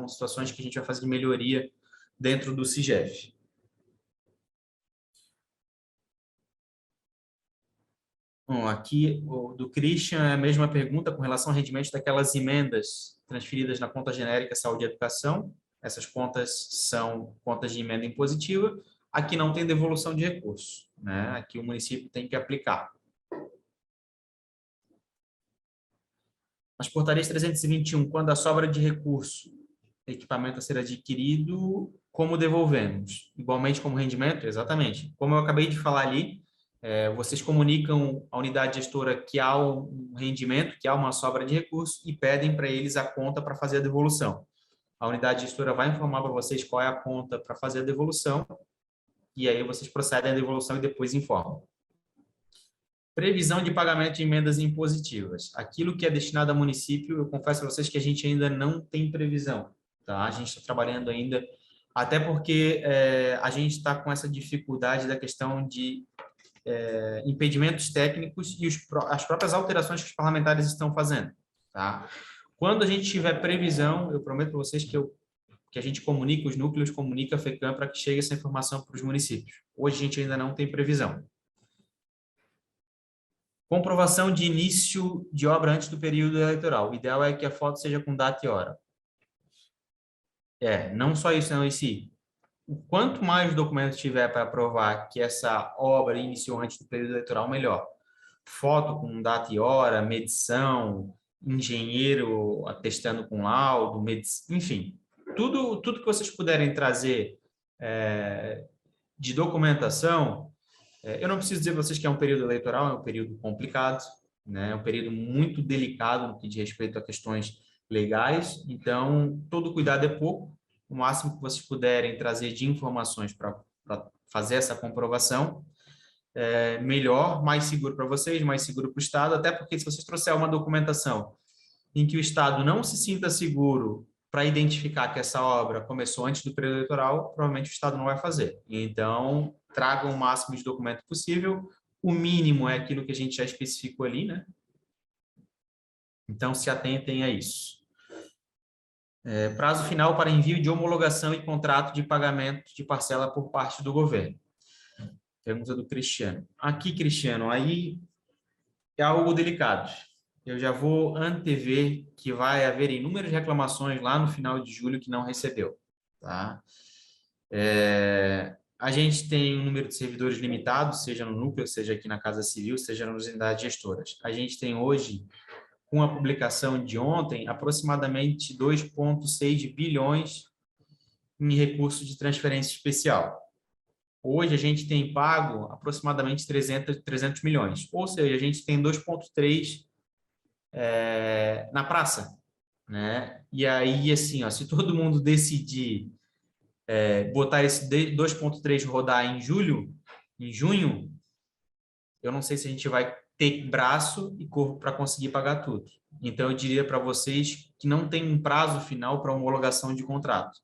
situações que a gente vai fazer de melhoria dentro do CIGEF. Bom, aqui do Christian é a mesma pergunta com relação ao rendimento daquelas emendas transferidas na conta genérica Saúde e Educação. Essas contas são contas de emenda impositiva. Aqui não tem devolução de recursos, né? Aqui o município tem que aplicar. As portarias 321, quando a sobra de recurso, equipamento a ser adquirido, como devolvemos? Igualmente como rendimento? Exatamente. Como eu acabei de falar ali, vocês comunicam à unidade gestora que há um rendimento, que há uma sobra de recursos e pedem para eles a conta para fazer a devolução. A unidade gestora vai informar para vocês qual é a conta para fazer a devolução e aí vocês procedem à devolução e depois informam. Previsão de pagamento de emendas impositivas. Aquilo que é destinado ao município, eu confesso a vocês que a gente ainda não tem previsão. Tá? A gente está trabalhando ainda, até porque a gente está com essa dificuldade da questão de impedimentos técnicos e as próprias alterações que os parlamentares estão fazendo. Tá? Quando a gente tiver previsão, eu prometo para vocês que a gente comunica, os núcleos comunica a FECAM para que chegue essa informação para os municípios. Hoje a gente ainda não tem previsão. Comprovação de início de obra antes do período eleitoral. O ideal é que a foto seja com data e hora. Não só isso, não, quanto mais documentos tiver para provar que essa obra iniciou antes do período eleitoral, melhor. Foto com data e hora, medição, engenheiro atestando com laudo, enfim, tudo que vocês puderem trazer de documentação. Eu não preciso dizer para vocês que é um período eleitoral, é um período complicado, né? É um período muito delicado no que diz respeito a questões legais, então todo cuidado é pouco. O máximo que vocês puderem trazer de informações para fazer essa comprovação, melhor, mais seguro para vocês, mais seguro para o Estado, até porque se vocês trouxerem uma documentação em que o Estado não se sinta seguro para identificar que essa obra começou antes do período eleitoral, provavelmente o Estado não vai fazer. Então, tragam o máximo de documento possível, o mínimo é aquilo que a gente já especificou ali, né? Então, se atentem a isso. Prazo final para envio de homologação e contrato de pagamento de parcela por parte do governo. Pergunta do Cristiano. Aqui, Cristiano, aí é algo delicado. Eu já vou antever que vai haver inúmeras reclamações lá no final de julho que não recebeu. Tá? A gente tem um número de servidores limitado, seja no núcleo, seja aqui na Casa Civil, seja nas unidades gestoras. A gente tem hoje, com a publicação de ontem, aproximadamente 2,6 bilhões em recursos de transferência especial. Hoje a gente tem pago aproximadamente 300 milhões, ou seja, a gente tem 2,3 na praça, né? E aí, assim, ó, se todo mundo decidir botar esse 2,3 rodar em junho, eu não sei se a gente vai ter braço e corpo para conseguir pagar tudo. Então, eu diria para vocês que não tem um prazo final para homologação de contrato.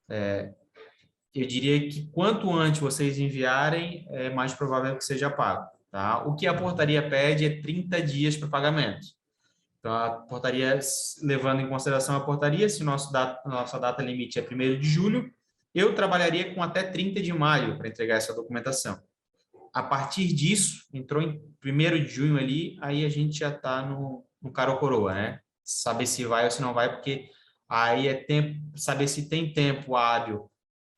Eu diria que quanto antes vocês enviarem, é mais provável que seja pago. Tá? O que a portaria pede é 30 dias para pagamento. Então, a portaria, levando em consideração a portaria, se nossa data limite é 1º de julho, eu trabalharia com até 30 de maio para entregar essa documentação. A partir disso, entrou em 1º de junho ali, aí a gente já está no cara ou coroa, né? Saber se vai ou se não vai, porque aí é tempo, saber se tem tempo hábil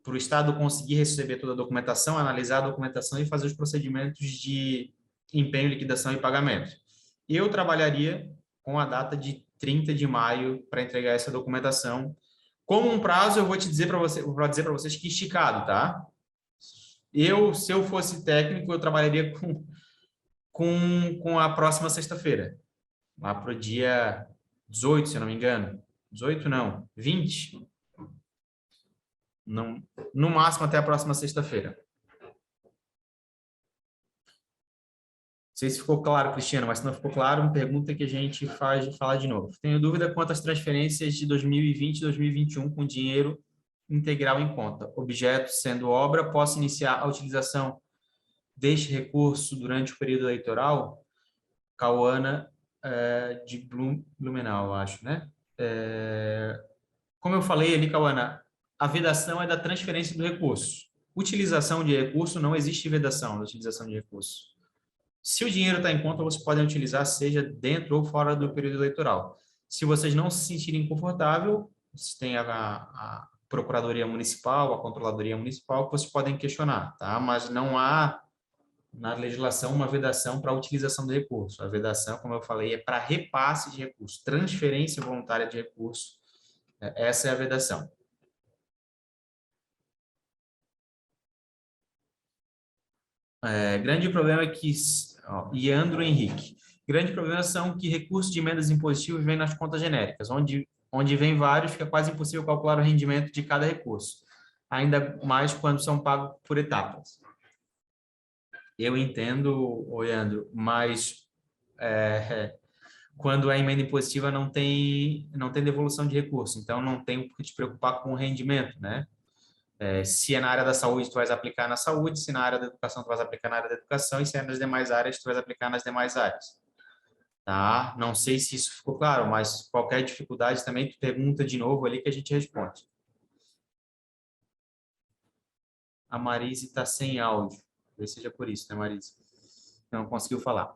para o Estado conseguir receber toda a documentação, analisar a documentação e fazer os procedimentos de empenho, liquidação e pagamento. Eu trabalharia com a data de 30 de maio para entregar essa documentação. Como um prazo, eu vou dizer para vocês que esticado, tá? Se eu fosse técnico, eu trabalharia com a próxima sexta-feira, lá para o dia 18, se eu não me engano. 18 não, 20. Não, no máximo até a próxima sexta-feira. Não sei se ficou claro, Cristiano, mas se não ficou claro, uma pergunta que a gente fala de novo. Tenho dúvida quanto às transferências de 2020 e 2021 com dinheiro integral em conta. Objeto sendo obra, posso iniciar a utilização deste recurso durante o período eleitoral? Cauana de Blumenau, acho, né? Como eu falei ali, Cauana, a vedação é da transferência do recurso. Utilização de recurso, não existe vedação da utilização de recurso. Se o dinheiro está em conta, vocês podem utilizar, seja dentro ou fora do período eleitoral. Se vocês não se sentirem confortável, vocês têm a Procuradoria Municipal, a Controladoria Municipal, que vocês podem questionar, tá? Mas não há na legislação uma vedação para a utilização do recurso. A vedação, como eu falei, é para repasse de recurso, transferência voluntária de recurso. Essa é a vedação. Grande problema é que... Iandro Henrique. Grande problema são que recursos de emendas impositivas vêm nas contas genéricas, onde vem vários, fica quase impossível calcular o rendimento de cada recurso, ainda mais quando são pagos por etapas. Eu entendo, Iandro, mas quando a emenda impositiva não tem devolução de recurso, então não tem por que te preocupar com o rendimento, né? Se é na área da saúde, tu vais aplicar na saúde, se na área da educação, tu vais aplicar na área da educação, e se é nas demais áreas, tu vais aplicar nas demais áreas. Tá? Não sei se isso ficou claro, mas qualquer dificuldade também, tu pergunta de novo ali que a gente responde. A Marise está sem áudio. Talvez seja por isso, né, Marise? Não conseguiu falar.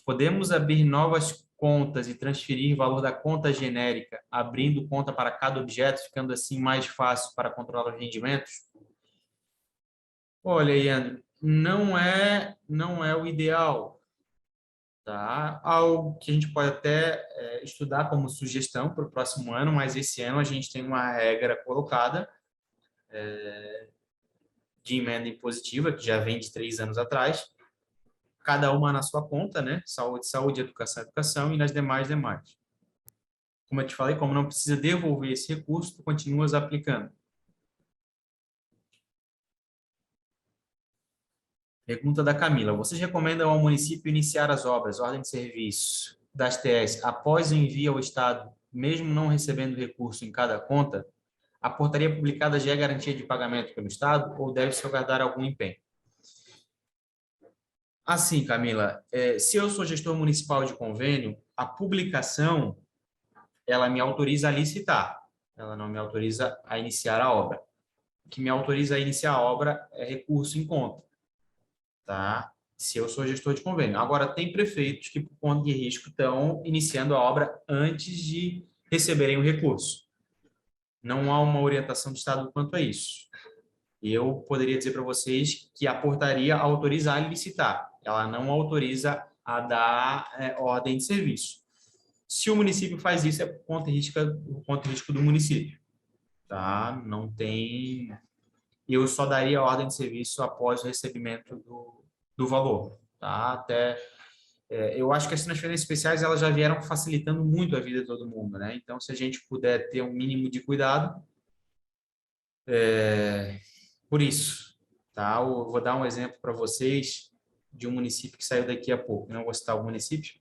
Podemos abrir novas contas e transferir o valor da conta genérica, abrindo conta para cada objeto, ficando assim mais fácil para controlar os rendimentos? Olha, Iandro, não é o ideal, tá? Algo que a gente pode até estudar como sugestão para o próximo ano, mas esse ano a gente tem uma regra colocada de emenda impositiva, que já vem de 3 anos atrás, cada uma na sua conta, né? Saúde, saúde, educação, educação, e nas demais. Como eu te falei, como não precisa devolver esse recurso, tu continuas aplicando. Pergunta da Camila. Vocês recomendam ao município iniciar as obras, ordem de serviço das TS, após o envio ao Estado, mesmo não recebendo recurso em cada conta? A portaria publicada já é garantia de pagamento pelo Estado ou deve-se aguardar algum empenho? Assim, Camila, se eu sou gestor municipal de convênio, a publicação, ela me autoriza a licitar, ela não me autoriza a iniciar a obra. O que me autoriza a iniciar a obra é recurso em conta, tá? Se eu sou gestor de convênio. Agora, tem prefeitos que, por conta de risco, estão iniciando a obra antes de receberem o recurso. Não há uma orientação do Estado quanto a isso. Eu poderia dizer para vocês que a portaria autoriza a licitar, ela não autoriza a dar ordem de serviço. Se o município faz isso, é por conta e risco do município, tá? Não tem eu só daria a ordem de serviço após o recebimento do valor, tá? Eu acho que as transferências especiais elas já vieram facilitando muito a vida de todo mundo, né? Então, se a gente puder ter um mínimo de cuidado, por isso, tá? Eu vou dar um exemplo para vocês de um município que saiu daqui a pouco. Não vou citar o município,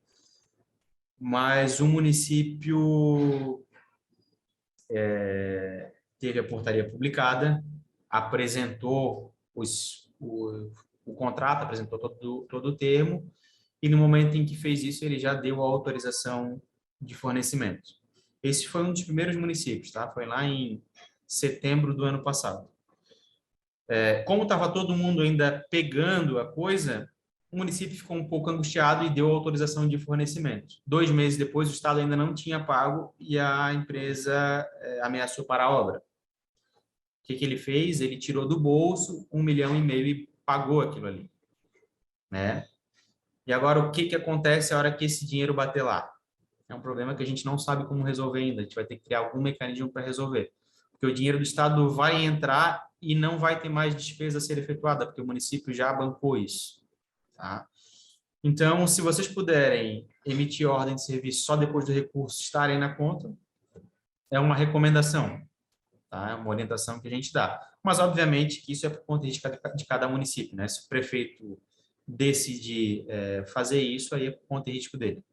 mas o município teve a portaria publicada, apresentou o contrato, apresentou todo o termo, e no momento em que fez isso, ele já deu a autorização de fornecimento. Esse foi um dos primeiros municípios, tá? Foi lá em setembro do ano passado. Como estava todo mundo ainda pegando a coisa, o município ficou um pouco angustiado e deu a autorização de fornecimento. 2 meses depois, o Estado ainda não tinha pago e a empresa ameaçou parar a obra. O que ele fez? Ele tirou do bolso 1,5 milhão e pagou aquilo ali, né? E agora, o que acontece a hora que esse dinheiro bater lá? É um problema que a gente não sabe como resolver ainda. A gente vai ter que criar algum mecanismo para resolver. Porque o dinheiro do Estado vai entrar e não vai ter mais despesa a ser efetuada, porque o município já bancou isso. Tá? Então, se vocês puderem emitir ordem de serviço só depois do recurso estarem na conta, é uma recomendação. Tá? É uma orientação que a gente dá. Mas, obviamente, que isso é por conta de cada município. Né? Se o prefeito decidir fazer isso, aí é por conta e risco dele.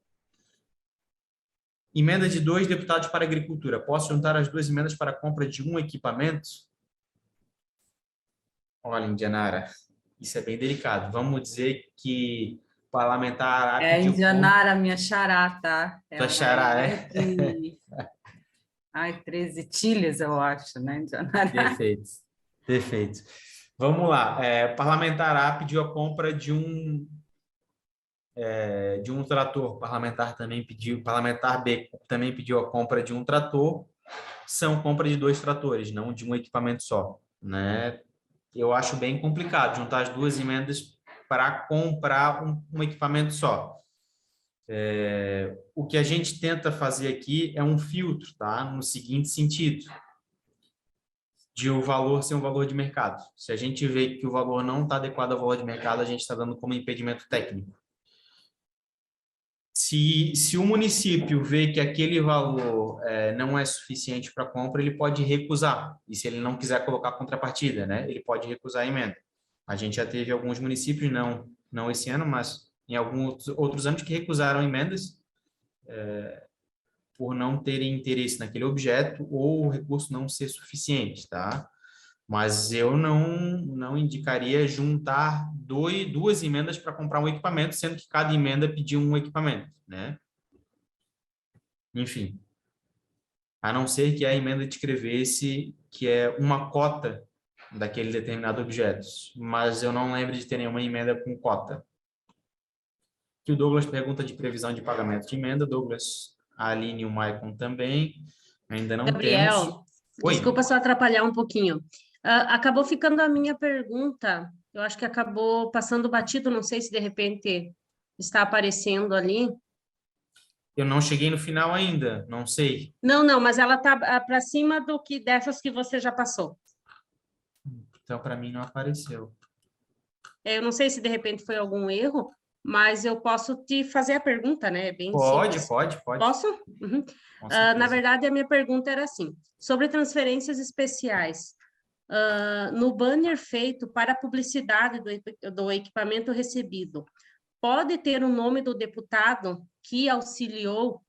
Emenda de 2 deputados para a agricultura. Posso juntar as 2 emendas para a compra de um equipamento? Olha, Indianara, isso é bem delicado. Vamos dizer que o parlamentar... Indianara, minha xará, tá? Tua xará, Ai, 13 tilhas, eu acho, né, Indianara? Perfeito. Vamos lá. Parlamentar A pediu a compra de um trator. Parlamentar B também pediu a compra de um trator. São compra de 2 tratores, não de um equipamento só, né? Eu acho bem complicado juntar as 2 emendas para comprar um equipamento só. O que a gente tenta fazer aqui é um filtro, tá? No seguinte sentido, de o valor ser um valor de mercado. Se a gente vê que o valor não está adequado ao valor de mercado, a gente está dando como impedimento técnico. Se o município vê que aquele valor não é suficiente para compra, ele pode recusar. E se ele não quiser colocar contrapartida, né, ele pode recusar a emenda. A gente já teve alguns municípios, não esse ano, mas em alguns outros anos, que recusaram emendas por não terem interesse naquele objeto ou o recurso não ser suficiente, tá? Mas eu não indicaria juntar 2 emendas para comprar um equipamento, sendo que cada emenda pediu um equipamento, né? Enfim, a não ser que a emenda descrevesse que é uma cota daquele determinado objeto, mas eu não lembro de ter nenhuma emenda com cota. Que o Douglas pergunta de previsão de pagamento de emenda. Douglas, a Aline e o Maicon também. Ainda não Gabriel, temos. Oi. Desculpa só atrapalhar um pouquinho. Acabou ficando a minha pergunta, eu acho que acabou passando batido, não sei se de repente está aparecendo ali. Eu não cheguei no final ainda, não sei. Não, mas ela está para cima dessas que você já passou. Então, para mim, não apareceu. Eu não sei se de repente foi algum erro, mas eu posso te fazer a pergunta, né? É bem Pode. Posso? Uhum. Na verdade, a minha pergunta era assim, sobre transferências especiais. No banner feito para a publicidade do equipamento recebido, pode ter o nome do deputado que auxiliou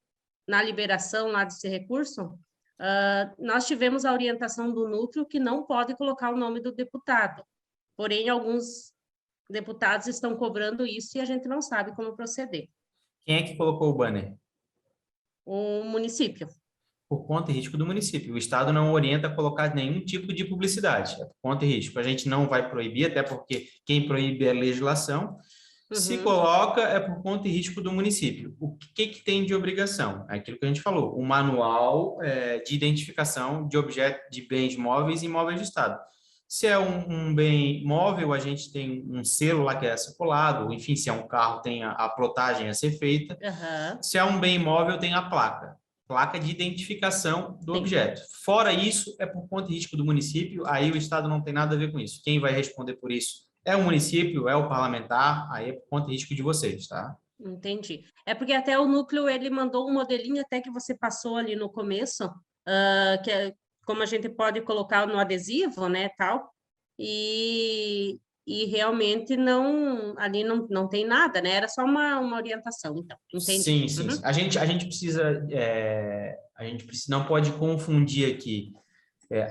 na liberação lá desse recurso? Nós tivemos a orientação do núcleo que não pode colocar o nome do deputado, porém, alguns deputados estão cobrando isso e a gente não sabe como proceder. Quem é que colocou o banner? O município. Por conta e risco do município. O Estado não orienta a colocar nenhum tipo de publicidade. É por conta e risco. A gente não vai proibir, até porque quem proíbe é a legislação. Se coloca, é por conta e risco do município. O que tem de obrigação? É aquilo que a gente falou, o manual de identificação de objetos, de bens móveis e imóveis do Estado. Se é um bem móvel, a gente tem um selo lá que é circulado, enfim, se é um carro, tem a plotagem a ser feita. Se é um bem imóvel, tem a placa. placa de identificação do Sim. objeto. Fora isso, é por conta e risco do município, aí o Estado não tem nada a ver com isso. Quem vai responder por isso é o município, é o parlamentar, aí é por conta e risco de vocês, tá? Entendi. É porque até o núcleo, ele mandou um modelinho até que você passou ali no começo, que é como a gente pode colocar no adesivo, né, tal, e realmente ali não tem nada, né? Era só uma orientação, então. Entendi. Sim, sim, sim. A gente precisa, não pode confundir aqui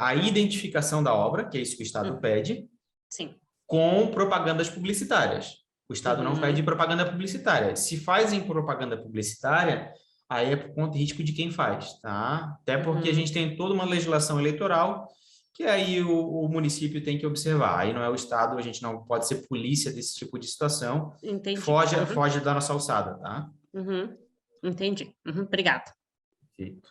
a identificação da obra, que é isso que o Estado Uhum. pede, Sim. com propagandas publicitárias. O Estado não Uhum. pede propaganda publicitária. Se fazem propaganda publicitária, aí é por conta e risco de quem faz, tá? Até porque a gente tem toda uma legislação eleitoral que aí o município tem que observar. Aí não é o Estado, a gente não pode ser polícia desse tipo de situação. Entendi. Foge da nossa alçada, tá? Uhum. Entendi. Obrigada. Perfeito.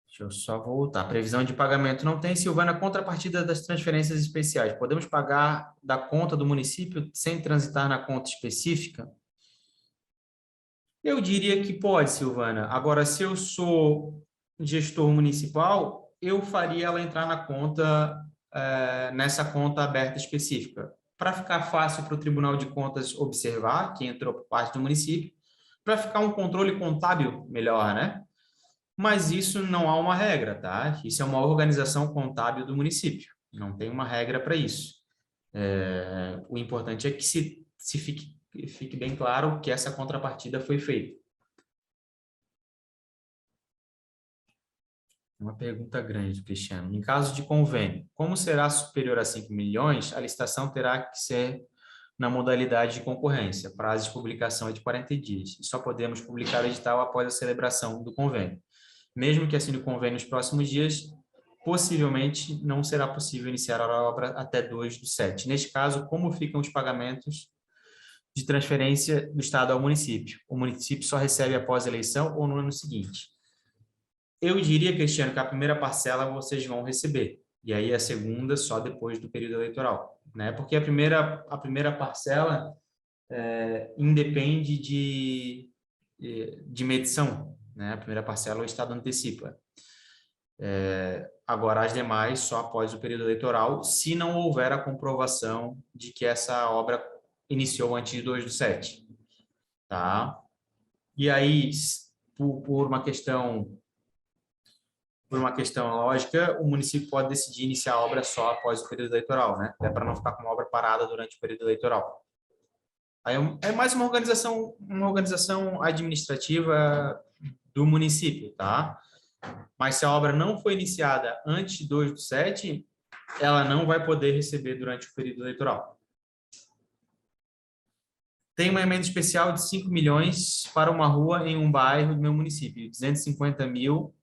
Deixa eu só voltar. Previsão de pagamento não tem, Silvana, contrapartida das transferências especiais. Podemos pagar da conta do município sem transitar na conta específica? Eu diria que pode, Silvana. Agora, se eu sou gestor municipal, eu faria ela entrar na conta, nessa conta aberta específica, para ficar fácil para o Tribunal de Contas observar que entrou por parte do município, para ficar um controle contábil melhor, né? Mas isso não há uma regra, tá? Isso é uma organização contábil do município. Não tem uma regra para isso. O importante é que se fique bem claro que essa contrapartida foi feita. Uma pergunta grande, Cristiano. Em caso de convênio, como será superior a 5 milhões, a licitação terá que ser na modalidade de concorrência. Prazo de publicação é de 40 dias. E só podemos publicar o edital após a celebração do convênio. Mesmo que assine o convênio nos próximos dias, possivelmente não será possível iniciar a obra até 2/7. Neste caso, como ficam os pagamentos de transferência do Estado ao município? O município só recebe após a eleição ou no ano seguinte? Eu diria, Cristiano, que a primeira parcela vocês vão receber, e aí a segunda só depois do período eleitoral, né? Porque a primeira parcela independe de medição, né? A primeira parcela o Estado antecipa. Agora, as demais só após o período eleitoral, se não houver a comprovação de que essa obra iniciou antes de 2/7, tá? E aí, por uma questão lógica, o município pode decidir iniciar a obra só após o período eleitoral, né? É para não ficar com a obra parada durante o período eleitoral. Aí é mais uma organização administrativa do município, tá? Mas se a obra não foi iniciada antes de 2/7, ela não vai poder receber durante o período eleitoral. Tem uma emenda especial de 5 milhões para uma rua em um bairro do meu município, 250 mil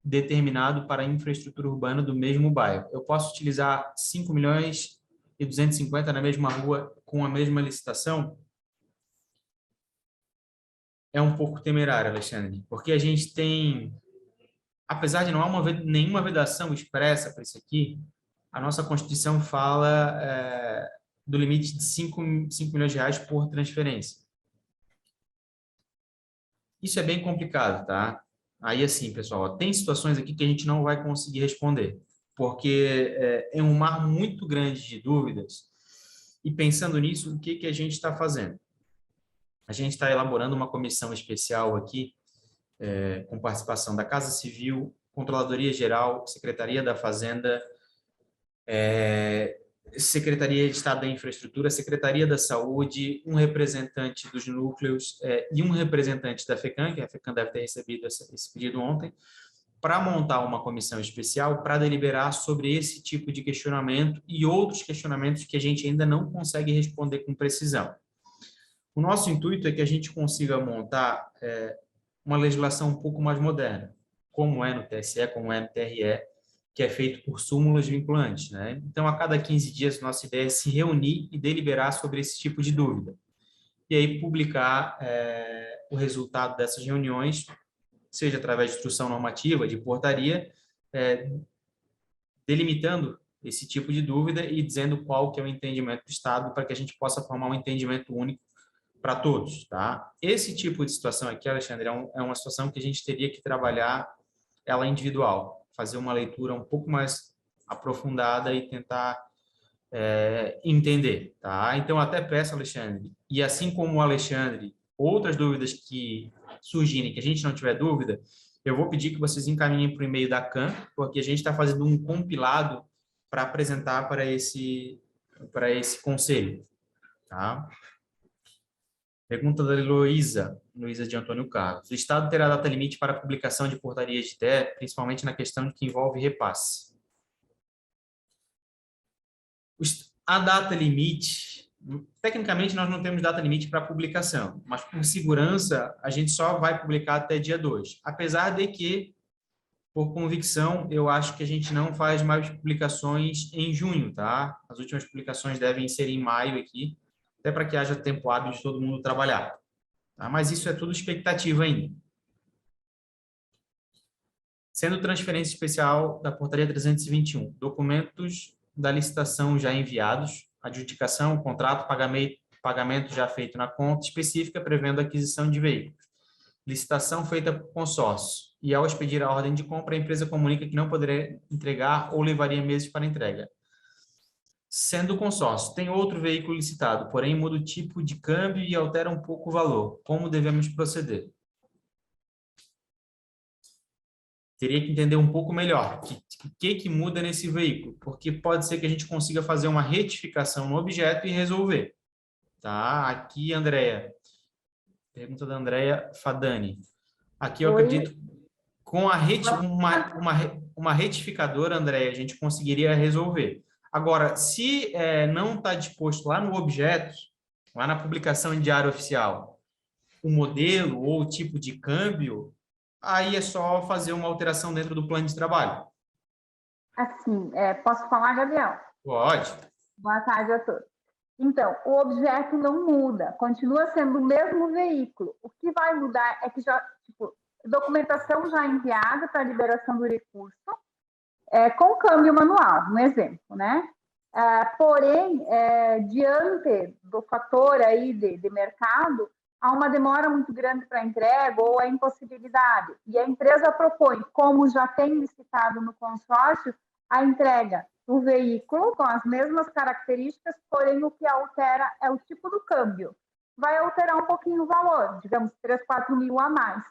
determinado para a infraestrutura urbana do mesmo bairro. Eu posso utilizar 5 milhões e 250 na mesma rua com a mesma licitação? É um pouco temerário, Alexandre, porque a gente tem, apesar de não há nenhuma vedação expressa para isso aqui, a nossa Constituição fala do limite de 5 milhões de reais por transferência. Isso é bem complicado, tá? Aí, assim, pessoal, tem situações aqui que a gente não vai conseguir responder, porque é um mar muito grande de dúvidas, e pensando nisso, o que a gente está fazendo? A gente está elaborando uma comissão especial aqui, com participação da Casa Civil, Controladoria Geral, Secretaria da Fazenda, Secretaria de Estado da Infraestrutura, Secretaria da Saúde, um representante dos núcleos e um representante da FECAM, que a FECAM deve ter recebido esse pedido ontem, para montar uma comissão especial para deliberar sobre esse tipo de questionamento e outros questionamentos que a gente ainda não consegue responder com precisão. O nosso intuito é que a gente consiga montar uma legislação um pouco mais moderna, como é no TSE, como é no TRE, que é feito por súmulas vinculantes, né? Então, a cada 15 dias, nossa ideia é se reunir e deliberar sobre esse tipo de dúvida. E aí, publicar o resultado dessas reuniões, seja através de instrução normativa, de portaria, delimitando esse tipo de dúvida e dizendo qual que é o entendimento do Estado para que a gente possa formar um entendimento único para todos, tá? Esse tipo de situação aqui, Alexandre, é uma situação que a gente teria que trabalhar ela individual, fazer uma leitura um pouco mais aprofundada e tentar entender, tá? Então, até peço, Alexandre, e assim como o Alexandre, outras dúvidas que surgirem, que a gente não tiver dúvida, eu vou pedir que vocês encaminhem para o e-mail da CAN, porque a gente está fazendo um compilado para apresentar para esse conselho, tá? Pergunta da Luísa de Antônio Carlos. O Estado terá data limite para a publicação de portarias de TE, principalmente na questão que envolve repasse. A data limite, tecnicamente nós não temos data limite para publicação, mas por segurança a gente só vai publicar até dia 2. Apesar de que, por convicção, eu acho que a gente não faz mais publicações em junho, tá? As últimas publicações devem ser em maio aqui, até para que haja tempo hábil de todo mundo trabalhar. Tá? Mas isso é tudo expectativa ainda. Sendo transferência especial da portaria 321, documentos da licitação já enviados, adjudicação, contrato, pagamento já feito na conta específica prevendo a aquisição de veículos. Licitação feita por consórcio. E ao expedir a ordem de compra, a empresa comunica que não poderia entregar ou levaria meses para entrega. Sendo consórcio, tem outro veículo licitado, porém muda o tipo de câmbio e altera um pouco o valor. Como devemos proceder? Teria que entender um pouco melhor o que muda nesse veículo, porque pode ser que a gente consiga fazer uma retificação no objeto e resolver. Tá? Aqui, Andréia. Pergunta da Andréia Fadani. Aqui eu acredito com uma retificadora, Andréia, a gente conseguiria resolver. Agora, se não está disposto lá no objeto, lá na publicação em diário oficial, o modelo ou o tipo de câmbio, aí é só fazer uma alteração dentro do plano de trabalho. Assim, posso falar, Gabriel? Pode. Boa tarde a todos. Então, o objeto não muda, continua sendo o mesmo veículo. O que vai mudar é que já, documentação já enviada para liberação do recurso, com câmbio manual, um exemplo, né? Porém, diante do fator aí de mercado, há uma demora muito grande para a entrega ou a impossibilidade. E a empresa propõe, como já tem licitado no consórcio, a entrega do veículo com as mesmas características, porém o que altera é o tipo do câmbio. Vai alterar um pouquinho o valor, digamos 3, 4 mil a mais.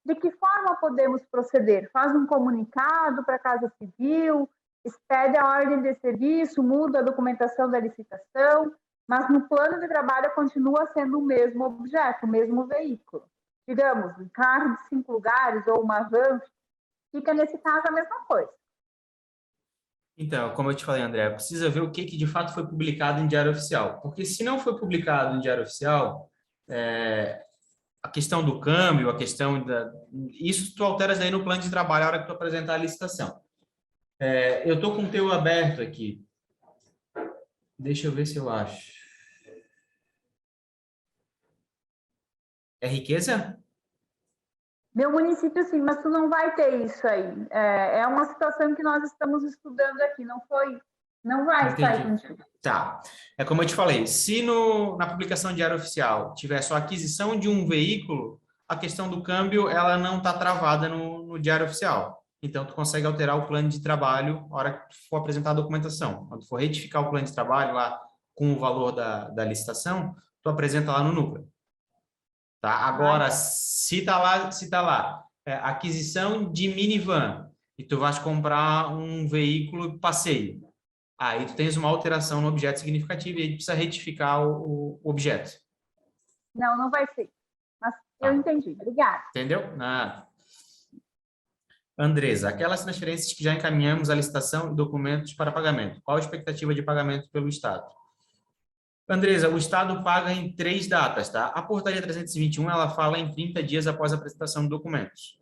De que forma podemos proceder? Faz um comunicado para a Casa Civil, expede a ordem de serviço, muda a documentação da licitação, mas no plano de trabalho continua sendo o mesmo objeto, o mesmo veículo. Digamos, um carro de 5 lugares ou uma van, fica nesse caso a mesma coisa. Então, como eu te falei, André, precisa ver o que de fato foi publicado em diário oficial. Porque se não foi publicado em diário oficial, a questão do câmbio, a questão isso tu alteras aí no plano de trabalho na hora que tu apresentar a licitação. Eu estou com o teu aberto aqui. Deixa eu ver se eu acho. É riqueza? Meu município, sim, mas tu não vai ter isso aí. É uma situação que nós estamos estudando aqui, não vai sair contigo. Tá. É como eu te falei, se na publicação diária oficial tiver só aquisição de um veículo, a questão do câmbio ela não está travada no diário oficial. Então, tu consegue alterar o plano de trabalho na hora que tu for apresentar a documentação. Quando for retificar o plano de trabalho lá com o valor da licitação, tu apresenta lá no núcleo. Tá? Agora, se tá lá, aquisição de minivan, e tu vais comprar um veículo passeio, aí tu tens uma alteração no objeto significativa e aí tu precisa retificar o objeto. Não vai ser. Mas eu entendi. Obrigada. Entendeu? Nada. Andresa, aquelas transferências que já encaminhamos a licitação e documentos para pagamento. Qual a expectativa de pagamento pelo Estado? Andresa, o Estado paga em 3 datas, tá? A portaria 321, ela fala em 30 dias após a apresentação de documentos.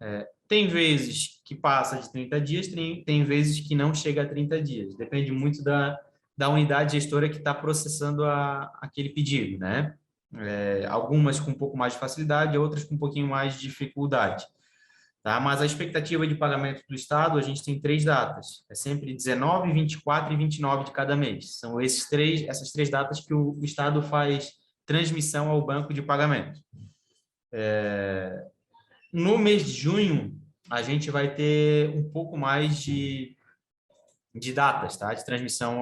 Tem vezes que passa de 30 dias, tem vezes que não chega a 30 dias. Depende muito da unidade gestora que está processando aquele pedido, né? Algumas com um pouco mais de facilidade, outras com um pouquinho mais de dificuldade. Tá? Mas a expectativa de pagamento do Estado, a gente tem 3 datas. É sempre 19, 24 e 29 de cada mês. São essas três datas que o Estado faz transmissão ao banco de pagamento. No mês de junho, a gente vai ter um pouco mais de datas, tá? De transmissão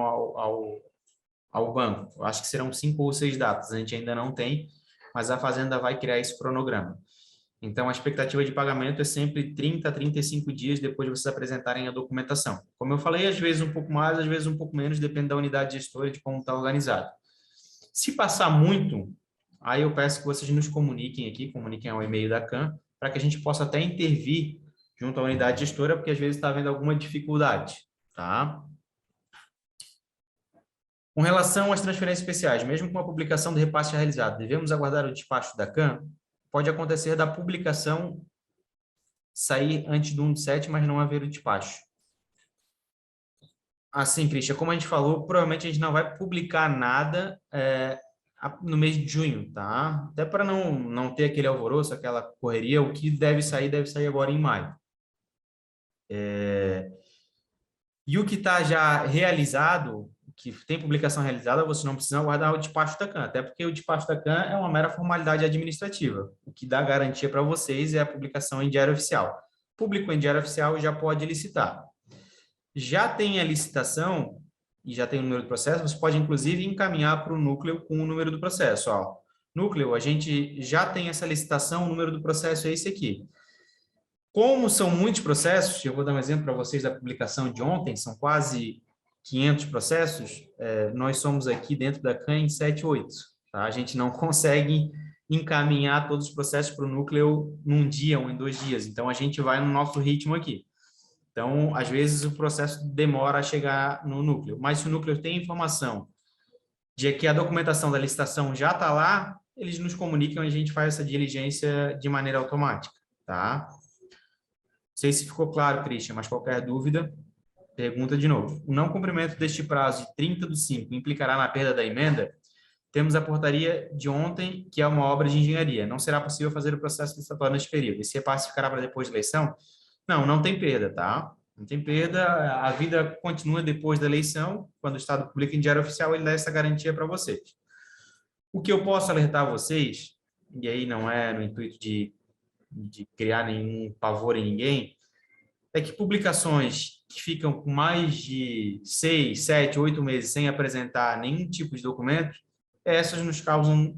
ao banco. Eu acho que serão 5 ou 6 datas, a gente ainda não tem, mas a Fazenda vai criar esse cronograma. Então, a expectativa de pagamento é sempre 30 a 35 dias depois de vocês apresentarem a documentação. Como eu falei, às vezes um pouco mais, às vezes um pouco menos, depende da unidade gestora, de como está organizado. Se passar muito, aí eu peço que vocês nos comuniquem aqui, comuniquem ao e-mail da CAN, para que a gente possa até intervir junto à unidade gestora, porque às vezes está havendo alguma dificuldade, tá? Com relação às transferências especiais, mesmo com a publicação do repasse realizado, devemos aguardar o despacho da CAN? Pode acontecer da publicação sair antes do 1/7, mas não haver o despacho. Assim, Cristian, como a gente falou, provavelmente a gente não vai publicar nada no mês de junho, tá? Até para não ter aquele alvoroço, aquela correria, o que deve sair agora em maio. E o que está já realizado, que tem publicação realizada, você não precisa aguardar o despacho da CAN, até porque o despacho da CAN é uma mera formalidade administrativa. O que dá garantia para vocês é a publicação em diário oficial. Publicou em diário oficial, já pode licitar. Já tem a licitação e já tem o número do processo, você pode, inclusive, encaminhar para o núcleo com o número do processo. Ó, núcleo, a gente já tem essa licitação, o número do processo é esse aqui. Como são muitos processos, eu vou dar um exemplo para vocês da publicação de ontem, são quase 500 processos, nós somos aqui dentro da CAN em 7, 8. Tá? A gente não consegue encaminhar todos os processos para o núcleo num dia ou em 2 dias, então a gente vai no nosso ritmo aqui. Então, às vezes, o processo demora a chegar no núcleo, mas se o núcleo tem informação de que a documentação da licitação já está lá, eles nos comunicam e a gente faz essa diligência de maneira automática, tá? Não sei se ficou claro, Christian, mas qualquer dúvida, pergunta de novo. O não cumprimento deste prazo de 30/5 implicará na perda da emenda? Temos a portaria de ontem, que é uma obra de engenharia. Não será possível fazer o processo licitatório neste período. Esse repasse ficará para depois da eleição? Não tem perda, tá? Não tem perda, a vida continua depois da eleição, quando o Estado publica em diário oficial, ele dá essa garantia para vocês. O que eu posso alertar vocês, e aí não é no intuito de criar nenhum pavor em ninguém, é que publicações que ficam com mais de 6, 7, 8 meses sem apresentar nenhum tipo de documento, essas nos causam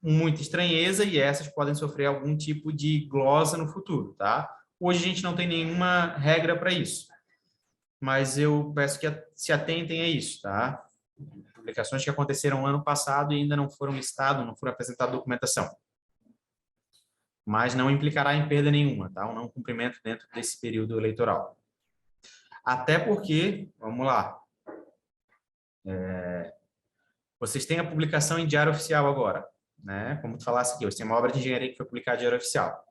muita estranheza e essas podem sofrer algum tipo de glosa no futuro, tá? Hoje a gente não tem nenhuma regra para isso, mas eu peço que se atentem a isso, tá? Publicações que aconteceram ano passado e ainda não foram listadas, não foram apresentadas documentação. Mas não implicará em perda nenhuma, tá? O não cumprimento dentro desse período eleitoral. Até porque, vamos lá, vocês têm a publicação em diário oficial agora, né? Como tu falasse aqui, hoje tem uma obra de engenharia que foi publicada em diário oficial.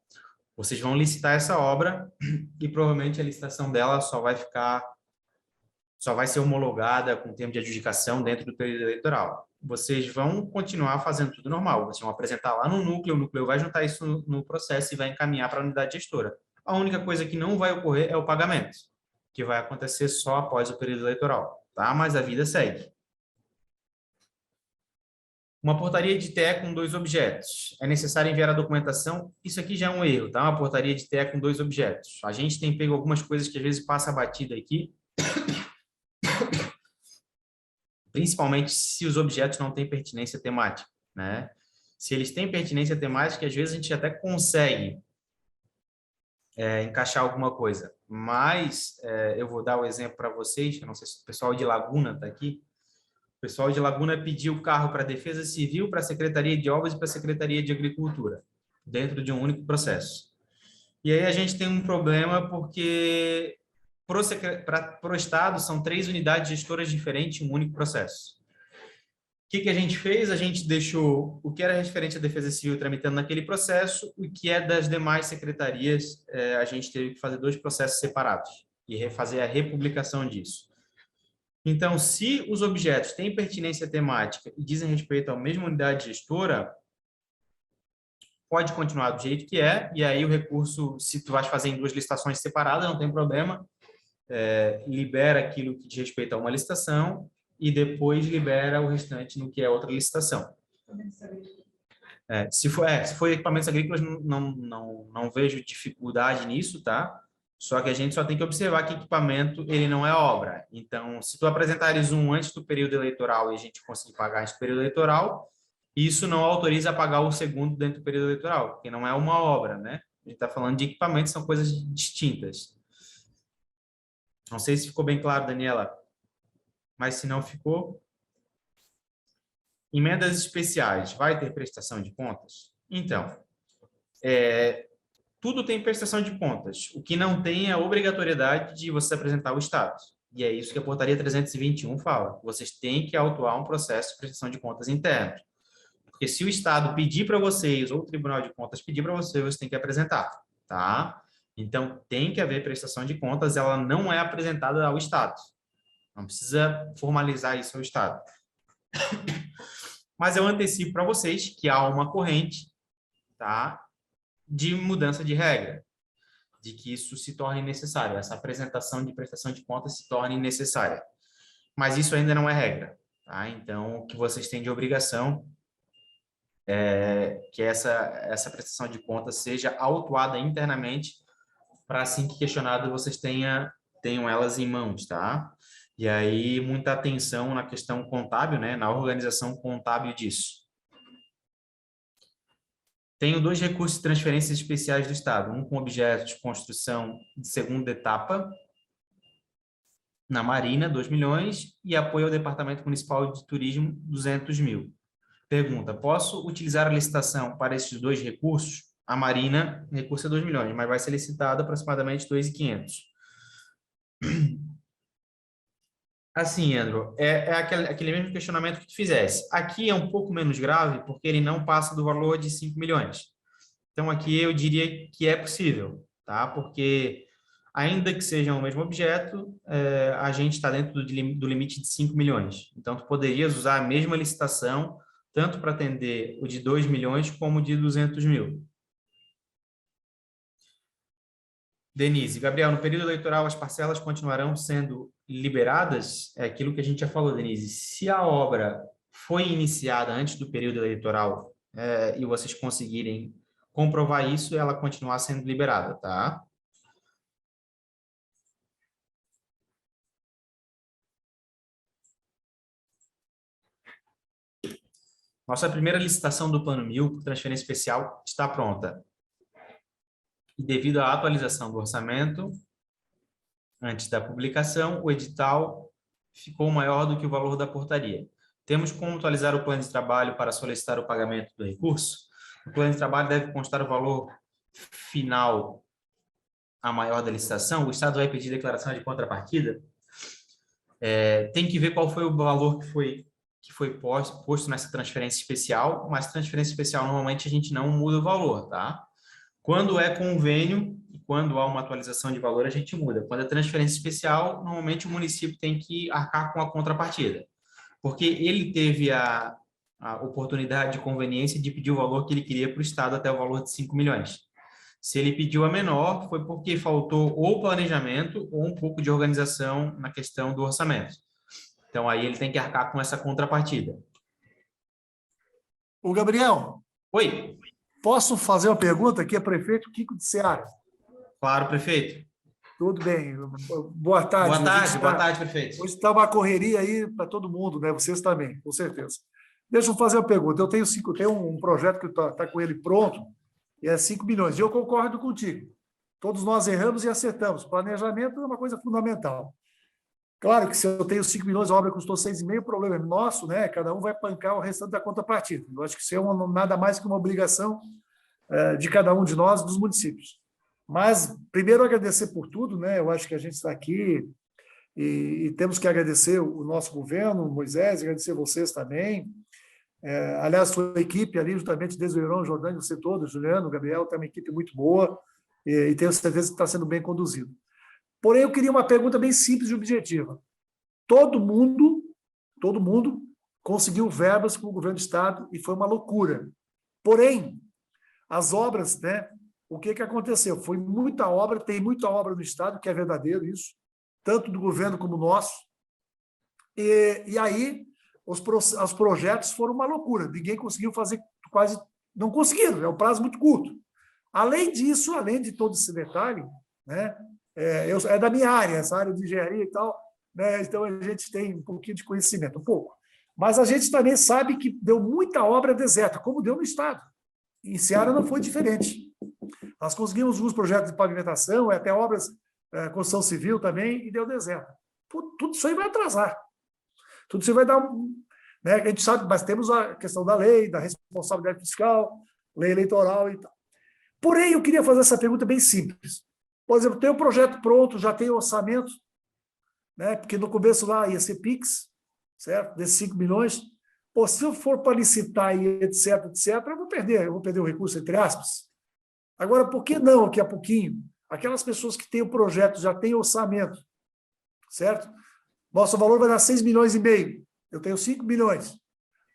Vocês vão licitar essa obra e provavelmente a licitação dela só vai ser homologada com termo de adjudicação dentro do período eleitoral. Vocês vão continuar fazendo tudo normal. Vocês vão apresentar lá no núcleo vai juntar isso no processo e vai encaminhar para a unidade gestora. A única coisa que não vai ocorrer é o pagamento, que vai acontecer só após o período eleitoral, tá? Mas a vida segue. Uma portaria de TE com 2 objetos. É necessário enviar a documentação? Isso aqui já é um erro, tá? Uma portaria de TE com 2 objetos. A gente tem pego algumas coisas que às vezes passa batida aqui, principalmente se os objetos não têm pertinência temática, né? Se eles têm pertinência temática, às vezes a gente até consegue encaixar alguma coisa. Mas eu vou dar o exemplo para vocês, eu não sei se o pessoal de Laguna está aqui. O pessoal de Laguna pediu o carro para a Defesa Civil, para a Secretaria de Obras e para a Secretaria de Agricultura, dentro de um único processo. E aí a gente tem um problema porque para o Estado são 3 unidades gestoras diferentes em um único processo. O que a gente fez? A gente deixou o que era referente à Defesa Civil tramitando naquele processo, o que é das demais secretarias, a gente teve que fazer 2 processos separados e refazer a republicação disso. Então, se os objetos têm pertinência temática e dizem respeito à mesma unidade gestora, pode continuar do jeito que é, e aí o recurso, se tu vais fazer em 2 licitações separadas, não tem problema, libera aquilo que diz respeito a uma licitação e depois libera o restante no que é outra licitação. Se for equipamentos agrícolas, não vejo dificuldade nisso, tá? Só que a gente só tem que observar que equipamento, ele não é obra. Então, se tu apresentares um antes do período eleitoral e a gente conseguir pagar antes do período eleitoral, isso não autoriza a pagar o segundo dentro do período eleitoral, porque não é uma obra, né? A gente está falando de equipamentos, são coisas distintas. Não sei se ficou bem claro, Daniela, mas se não ficou... Emendas especiais, vai ter prestação de contas? Então, tudo tem prestação de contas. O que não tem é a obrigatoriedade de você apresentar o status. E é isso que a portaria 321 fala. Vocês têm que autuar um processo de prestação de contas interno. Porque se o Estado pedir para vocês, ou o Tribunal de Contas pedir para vocês, vocês têm que apresentar, tá? Então, tem que haver prestação de contas, ela não é apresentada ao Estado. Não precisa formalizar isso ao Estado. Mas eu antecipo para vocês que há uma corrente, tá, de mudança de regra, de que isso se torne necessário, essa apresentação de prestação de contas se torne necessária. Mas isso ainda não é regra, tá? Então, o que vocês têm de obrigação é que essa prestação de contas seja autuada internamente, para assim que questionado vocês tenham elas em mãos, tá? E aí, muita atenção na questão contábil, né? Na organização contábil disso. Tenho 2 recursos de transferências especiais do Estado, um com objeto de construção de segunda etapa, na Marina, 2 milhões, e apoio ao Departamento Municipal de Turismo, 200 mil. Pergunta, posso utilizar a licitação para esses 2 recursos? A Marina, recurso é 2 milhões, mas vai ser licitado aproximadamente 2.500. Assim, Andro, aquele mesmo questionamento que tu fizesse. Aqui é um pouco menos grave, porque ele não passa do valor de 5 milhões. Então, aqui eu diria que é possível, tá? Porque, ainda que seja o mesmo objeto, a gente está dentro do limite de 5 milhões. Então, tu poderias usar a mesma licitação, tanto para atender o de 2 milhões, como o de 200 mil. Denise, Gabriel, no período eleitoral as parcelas continuarão sendo liberadas? É aquilo que a gente já falou, Denise. Se a obra foi iniciada antes do período eleitoral e vocês conseguirem comprovar isso, ela continuar sendo liberada, tá? Nossa primeira licitação do Plano 1000, por transferência especial, está pronta. E devido à atualização do orçamento, antes da publicação, o edital ficou maior do que o valor da portaria. Temos como atualizar o plano de trabalho para solicitar o pagamento do recurso? O plano de trabalho deve constar o valor final a maior da licitação. O Estado vai pedir declaração de contrapartida. Tem que ver qual foi o valor que foi posto nessa transferência especial, mas transferência especial normalmente a gente não muda o valor, tá? Quando é convênio e quando há uma atualização de valor, a gente muda. Quando é transferência especial, normalmente o município tem que arcar com a contrapartida, porque ele teve a oportunidade de conveniência de pedir o valor que ele queria para o Estado até o valor de 5 milhões. Se ele pediu a menor, foi porque faltou ou planejamento ou um pouco de organização na questão do orçamento. Então, aí ele tem que arcar com essa contrapartida. Ô, Gabriel. Oi. Posso fazer uma pergunta aqui? É prefeito Kiko de Seara. Claro, prefeito. Tudo bem. Boa tarde. Boa tarde, prefeito. Hoje está uma correria aí para todo mundo, né? Vocês também, com certeza. Deixa eu fazer uma pergunta. Eu tenho um projeto que está com ele pronto, e é 5 milhões. E eu concordo contigo. Todos nós erramos e acertamos. Planejamento é uma coisa fundamental. Claro que se eu tenho 5 milhões, a obra custou 6,5, o problema é nosso, né? Cada um vai bancar o restante da contrapartida. Eu acho que isso é nada mais que uma obrigação de cada um de nós, dos municípios. Mas, primeiro, agradecer por tudo, né? Eu acho que a gente está aqui e temos que agradecer o nosso governo, Moisés, agradecer vocês também. Aliás, sua equipe ali, justamente desde o Irão, Jordânia, você todo, Juliano, Gabriel, tem uma equipe muito boa e tenho certeza que está sendo bem conduzido. Porém, eu queria uma pergunta bem simples e objetiva. Todo mundo conseguiu verbas com o governo do Estado e foi uma loucura. Porém, as obras, né? O que aconteceu? Foi muita obra, tem muita obra no Estado, que é verdadeiro isso, tanto do governo como nosso. E aí, os projetos foram uma loucura. Ninguém conseguiu fazer, quase não conseguiram, é um prazo muito curto. Além disso, além de todo esse detalhe, né, é da minha área, essa área de engenharia e tal, né, então a gente tem um pouquinho de conhecimento, um pouco. Mas a gente também sabe que deu muita obra deserta, como deu no Estado. Em Ceará não foi diferente. Nós conseguimos alguns projetos de pavimentação, até obras, construção civil também, e deu deserto. Tudo isso aí vai atrasar. Tudo isso vai dar... Né, a gente sabe, mas temos a questão da lei, da responsabilidade fiscal, lei eleitoral e tal. Porém, eu queria fazer essa pergunta bem simples. Por exemplo, tem o projeto pronto, já tem orçamento, né, porque no começo lá ia ser PIX, certo? Desses 5 milhões. Pô, se eu for para licitar e etc, eu vou perder o recurso, entre aspas. Agora, por que não, daqui a pouquinho, aquelas pessoas que têm o projeto, já têm orçamento, certo? Nosso valor vai dar 6,5 milhões, eu tenho 5 milhões.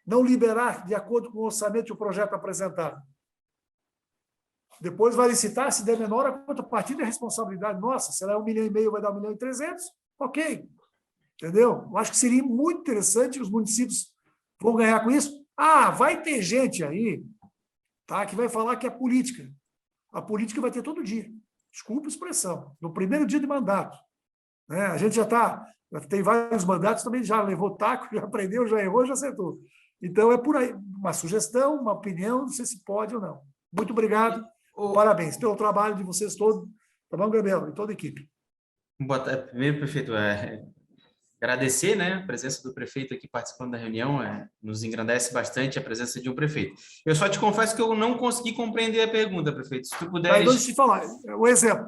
Não liberar de acordo com o orçamento e o projeto apresentado. Depois vai licitar, se der menor, a contrapartida é responsabilidade nossa. Se ela é 1,5 milhão, vai dar 1,3 milhões, ok. Entendeu? Eu acho que seria muito interessante, os municípios vão ganhar com isso. Ah, vai ter gente aí, tá, que vai falar que é política. A política vai ter todo dia. Desculpa a expressão. No primeiro dia de mandato. Né? A gente já tem vários mandatos, também já levou taco, já aprendeu, já errou, já acertou. Então, é por aí. Uma sugestão, uma opinião, não sei se pode ou não. Muito obrigado. Parabéns pelo trabalho de vocês todos. Tá bom, Gabriel? E toda a equipe. Primeiro, prefeito, agradecer, né, a presença do prefeito aqui participando da reunião, nos engrandece bastante a presença de um prefeito. Eu só te confesso que eu não consegui compreender a pergunta, prefeito. Se tu puderes... Mas deixa eu te falar, o exemplo.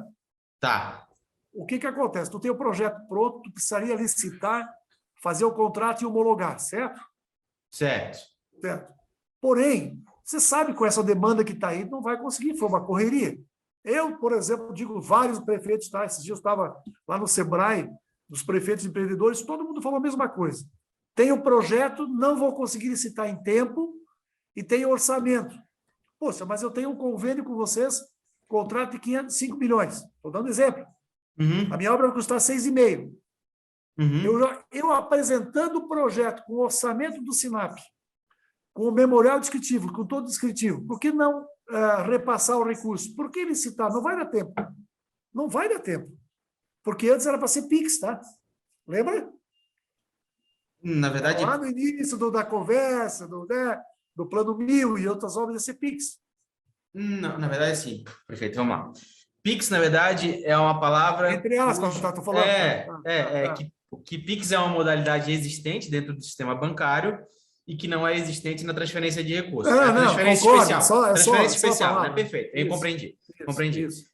Tá. O que acontece? Tu tem o projeto pronto, tu precisaria licitar, fazer o contrato e homologar, certo? Certo. Certo. Porém, você sabe com essa demanda que está aí, não vai conseguir, foi uma correria. Eu, por exemplo, digo vários prefeitos, tá? Esses dias eu estava lá no Sebrae, dos prefeitos empreendedores, todo mundo falou a mesma coisa. Tenho o projeto, não vou conseguir licitar em tempo e tenho orçamento. Poxa, mas eu tenho um convênio com vocês, contrato de 5 milhões. Estou dando exemplo. Uhum. A minha obra vai custar 6,5. Uhum. Eu apresentando o projeto com o orçamento do SINAP, com o memorial descritivo, com todo descritivo, por que não repassar o recurso? Por que licitar? Não vai dar tempo. Não vai dar tempo. Porque antes era para ser PIX, tá? Lembra? Na verdade... Lá no início da conversa, do Plano 1000 e outras obras ia ser PIX. Não, na verdade, sim, prefeito, vamos lá. PIX, na verdade, é uma palavra... Entre aspas, tá? Tô falando. Que PIX é uma modalidade existente dentro do sistema bancário e que não é existente na transferência de recursos. Transferência especial. Transferência especial, né? Perfeito, eu compreendi. Isso.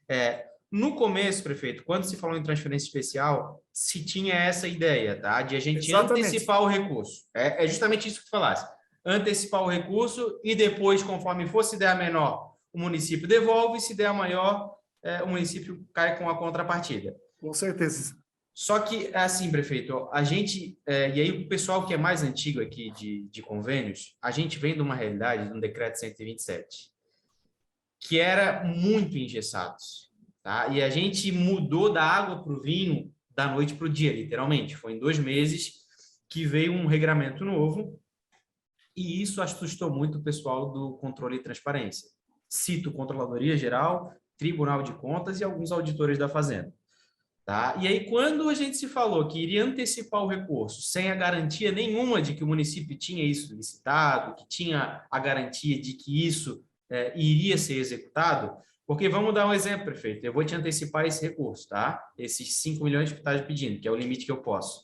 No começo, prefeito, quando se falou em transferência especial, se tinha essa ideia, tá? De a gente antecipar o recurso. É justamente isso que tu falaste. Antecipar o recurso e depois, conforme for, se der a menor, o município devolve, se der a maior, o município cai com a contrapartida. Com certeza. Só que, assim, prefeito, a gente, e aí o pessoal que é mais antigo aqui de convênios, a gente vem de uma realidade, de um decreto 127, que era muito engessado, tá? E a gente mudou da água para o vinho da noite para o dia, literalmente. Foi em 2 meses que veio um regramento novo e isso assustou muito o pessoal do controle e transparência. Cito Controladoria Geral, Tribunal de Contas e alguns auditores da Fazenda. Tá? E aí, quando a gente se falou que iria antecipar o recurso sem a garantia nenhuma de que o município tinha isso licitado, que tinha a garantia de que isso iria ser executado, porque vamos dar um exemplo, prefeito, eu vou te antecipar esse recurso, tá? Esses 5 milhões que tu estás pedindo, que é o limite que eu posso.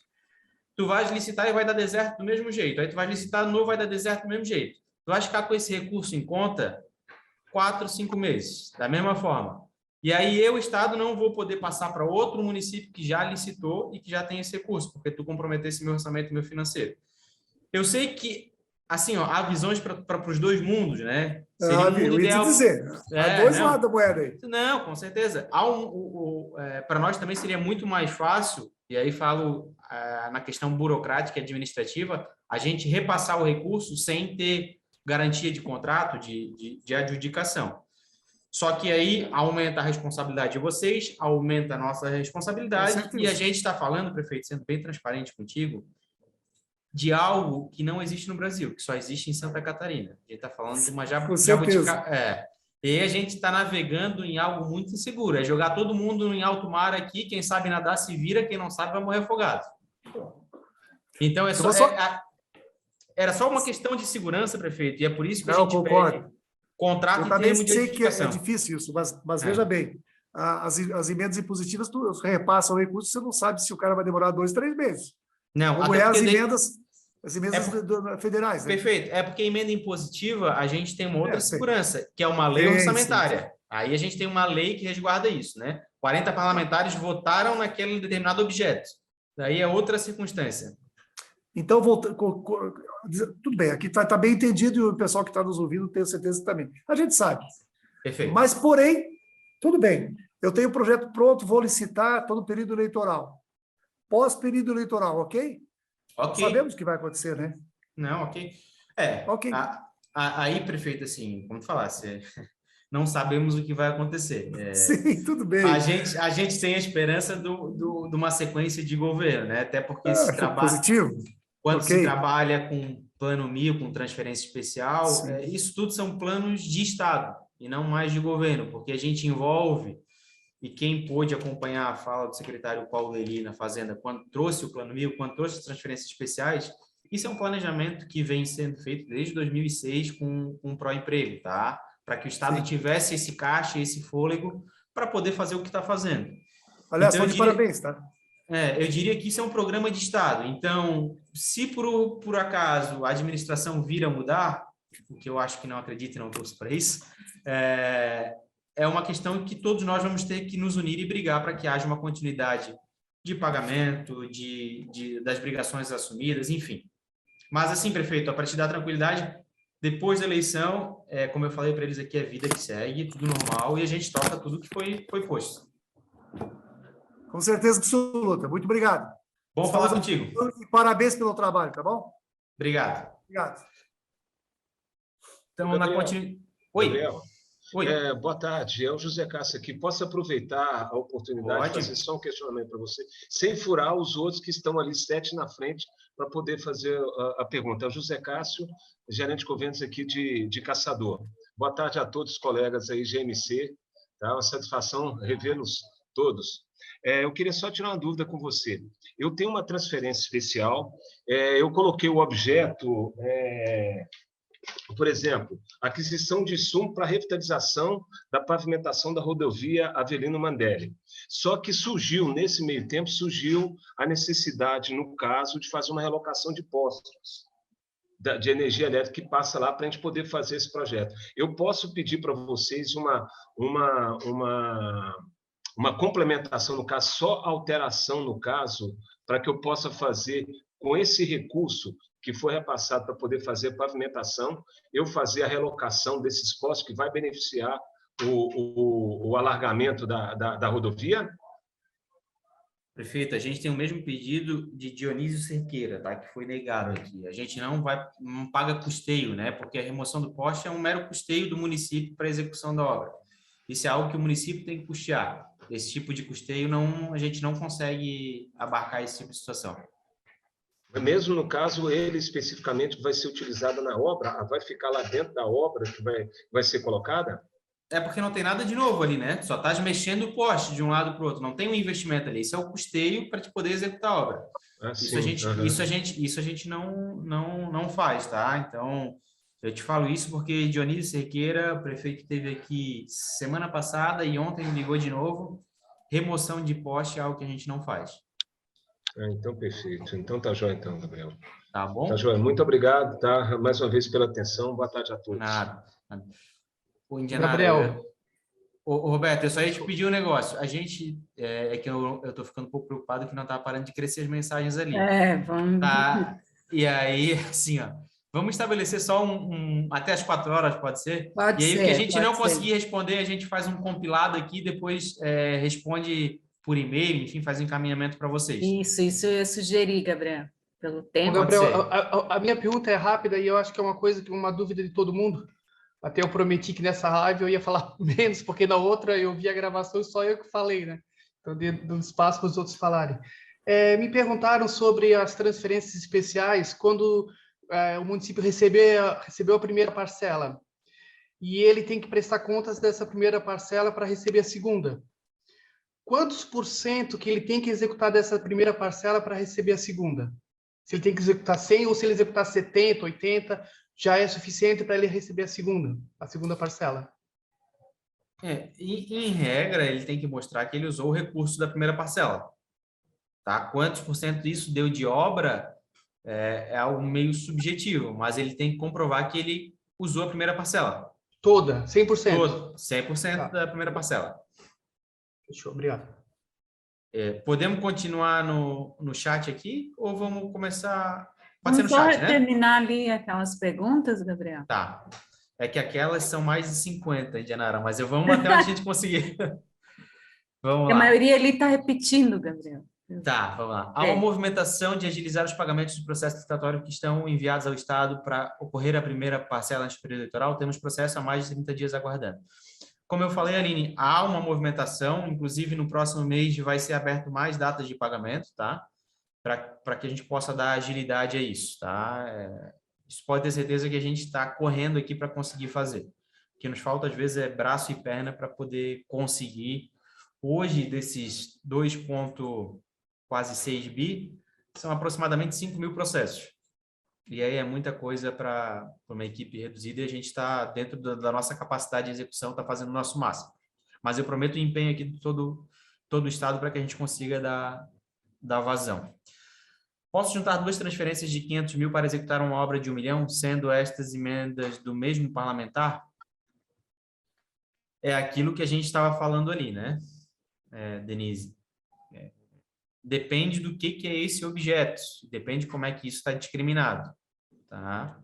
Tu vais licitar e vai dar deserto do mesmo jeito, aí tu vais licitar de novo, vai dar deserto do mesmo jeito. Tu vais ficar com esse recurso em conta 4, 5 meses, da mesma forma. E aí eu, Estado, não vou poder passar para outro município que já licitou e que já tem esse recurso, porque tu comprometesse meu orçamento, meu financeiro. Eu sei que, assim, há visões para os 2 mundos, né? Seria um mundo ideal. Há 2 lados da moeda aí. Não, com certeza. Para nós também seria muito mais fácil, e aí falo na questão burocrática e administrativa, a gente repassar o recurso sem ter garantia de contrato, de adjudicação. Só que aí aumenta a responsabilidade de vocês, aumenta a nossa responsabilidade, e a gente está falando, prefeito, sendo bem transparente contigo, de algo que não existe no Brasil, que só existe em Santa Catarina. A gente está falando de uma Com certeza. E aí a gente está navegando em algo muito inseguro. É jogar todo mundo em alto mar aqui, quem sabe nadar se vira, quem não sabe vai morrer afogado. Então, era só uma questão de segurança, prefeito, e é por isso que a gente concordo. pede contrato Eu e termo também de sei que é identificação. difícil isso, mas veja bem, as emendas impositivas, tu repassa o recurso, você não sabe se o cara vai demorar 2, 3 meses. Não, como até é porque as emendas federais. Né? Perfeito. É porque a emenda impositiva, a gente tem uma outra segurança, que é uma lei orçamentária. Sim. Aí a gente tem uma lei que resguarda isso, né? 40 parlamentares votaram naquele determinado objeto. Daí é outra circunstância. Então, tudo bem, aqui está bem entendido e o pessoal que está nos ouvindo tenho certeza também. A gente sabe. Perfeito. Mas, porém, tudo bem. Eu tenho o projeto pronto, vou licitar, estou no período eleitoral. Pós-período eleitoral, ok? Ok. Sabemos o que vai acontecer, né? Não, ok. Ok. Aí, prefeito, assim, como falar, não sabemos o que vai acontecer. Sim, tudo bem. A gente tem a esperança de uma sequência de governo, né? Até porque positivo. Quando se trabalha com plano 1000, com transferência especial, isso tudo são planos de Estado e não mais de governo, porque a gente envolve, e quem pôde acompanhar a fala do secretário Paulo Leri na Fazenda, quando trouxe o plano 1000, quando trouxe as transferências especiais, isso é um planejamento que vem sendo feito desde 2006 com o Pró-Emprego, tá? Para que o Estado tivesse esse caixa, esse fôlego, para poder fazer o que está fazendo. Aliás, então, parabéns, tá? Eu diria que isso é um programa de Estado. Então, se por acaso a administração vir a mudar, o que eu acho que não acredito e não torço para isso, é uma questão que todos nós vamos ter que nos unir e brigar para que haja uma continuidade de pagamento, das obrigações assumidas, enfim. Mas assim, prefeito, para te dar tranquilidade, depois da eleição, como eu falei para eles aqui, é vida que segue, tudo normal, e a gente toca tudo que foi posto. Com certeza absoluta. Muito obrigado. Bom falar contigo. E parabéns pelo trabalho, tá bom? Obrigado. Obrigado. Então, na continuidade... Oi. Gabriel. Boa tarde. É o José Cássio aqui. Posso aproveitar a oportunidade de fazer só um questionamento para você, sem furar os outros que estão ali 7 na frente, para poder fazer a pergunta. É o José Cássio, gerente de convênios aqui de Caçador. Boa tarde a todos os colegas aí, GMC. Tá? Uma satisfação revê-los todos. Eu queria só tirar uma dúvida com você. Eu tenho uma transferência especial, eu coloquei o objeto... por exemplo, aquisição de insumo para revitalização da pavimentação da rodovia Avelino Mandelli. Só que nesse meio tempo, surgiu a necessidade, no caso, de fazer uma relocação de postos de energia elétrica que passa lá para a gente poder fazer esse projeto. Eu posso pedir para vocês uma complementação, no caso, só alteração, no caso, para que eu possa fazer com esse recurso que foi repassado para poder fazer pavimentação, eu fazer a relocação desses postos que vai beneficiar o alargamento da rodovia? Prefeito, a gente tem o mesmo pedido de Dionísio Cerqueira, tá? Que foi negado aqui. A gente não paga custeio, né? Porque a remoção do poste é um mero custeio do município para a execução da obra. Isso é algo que o município tem que custear. Esse tipo de custeio, a gente não consegue abarcar esse tipo de situação. Mesmo no caso, ele especificamente vai ser utilizado na obra, vai ficar lá dentro da obra que vai ser colocada? É porque não tem nada de novo ali, né? Só está mexendo o poste de um lado para o outro. Não tem um investimento ali. Isso é o custeio para te poder executar a obra. Isso a gente não faz, tá? Então, eu te falo isso porque Dionísio Cerqueira, o prefeito, esteve aqui semana passada e ontem me ligou de novo. Remoção de poste é algo que a gente não faz. Então, perfeito. Então, tá jóia, então, Gabriel. Tá bom? Tá jóia. Muito obrigado, tá? Mais uma vez pela atenção. Boa tarde a todos. Nada. Gabriel. Roberto, eu só ia te pedir um negócio. A gente, que eu tô ficando um pouco preocupado que não tá parando de crescer as mensagens ali. Vamos... Tá? E aí, assim, ó, vamos estabelecer só até as 4 horas, pode ser? Pode ser. E aí, o que a gente não conseguir responder, a gente faz um compilado aqui, depois responde por e-mail, enfim, faz um encaminhamento para vocês. Isso eu sugeri, Gabriel, pelo tempo. Gabriel, a minha pergunta é rápida e eu acho que é uma dúvida de todo mundo. Até eu prometi que nessa live eu ia falar menos, porque na outra eu vi a gravação e só eu que falei, né? Então, dando espaço para os outros falarem. Me perguntaram sobre as transferências especiais quando o município recebeu a primeira parcela e ele tem que prestar contas dessa primeira parcela para receber a segunda. Quantos por cento que ele tem que executar dessa primeira parcela para receber a segunda? Se ele tem que executar 100 ou se ele executar 70, 80, já é suficiente para ele receber a segunda parcela? Em regra, ele tem que mostrar que ele usou o recurso da primeira parcela. Tá? Quantos por cento disso deu de obra é algo meio subjetivo, mas ele tem que comprovar que ele usou a primeira parcela. Toda, 100%? Todo, 100% da primeira parcela. Fechou, obrigado. Podemos continuar no chat aqui ou vamos começar? Pode Vamos ser no só chat, né? terminar ali aquelas perguntas, Gabriel. Tá. É que aquelas são mais de 50, Indianara, mas vamos até onde a gente conseguir. Vamos A lá. maioria ali está repetindo, Gabriel. Tá, vamos lá. Há uma movimentação de agilizar os pagamentos do processo licitatório que estão enviados ao Estado para ocorrer a primeira parcela antes do período eleitoral. Temos processo há mais de 30 dias aguardando. Como eu falei, Aline, há uma movimentação, inclusive no próximo mês vai ser aberto mais datas de pagamento, tá? Para que a gente possa dar agilidade a isso, tá? Isso pode ter certeza que a gente está correndo aqui para conseguir fazer. O que nos falta, às vezes, é braço e perna para poder conseguir. Hoje, desses 2,6 bi, são aproximadamente 5 mil processos. E aí é muita coisa para uma equipe reduzida e a gente está dentro da nossa capacidade de execução, está fazendo o nosso máximo. Mas eu prometo o empenho aqui de todo o Estado para que a gente consiga dar vazão. Posso juntar duas transferências de 500 mil para executar uma obra de 1 milhão, sendo estas emendas do mesmo parlamentar? É aquilo que a gente estava falando ali, né, Denise? Depende do que é esse objeto, depende como é que isso está discriminado, tá?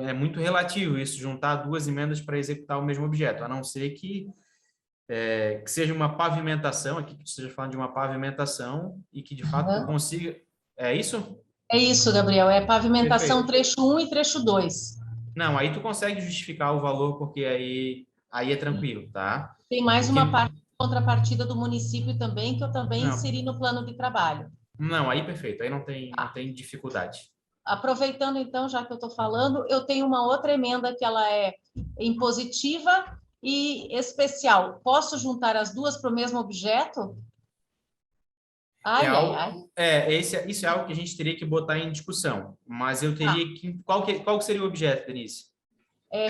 É muito relativo isso, juntar duas emendas para executar o mesmo objeto, a não ser que seja uma pavimentação, aqui que esteja falando de uma pavimentação e que de fato tu consiga... É isso? É isso, Gabriel, é pavimentação Perfeito. trecho 1 e trecho 2. Não, aí tu consegue justificar o valor, porque aí é tranquilo, tá? Tem mais uma parte de contrapartida do município também, que eu também inseri no plano de trabalho. Não, aí perfeito, aí não tem dificuldade. Aproveitando, então, já que eu estou falando, eu tenho uma outra emenda que ela é impositiva e especial. Posso juntar as duas para o mesmo objeto? Isso é algo que a gente teria que botar em discussão, mas eu teria que... Qual que seria o objeto, Denise?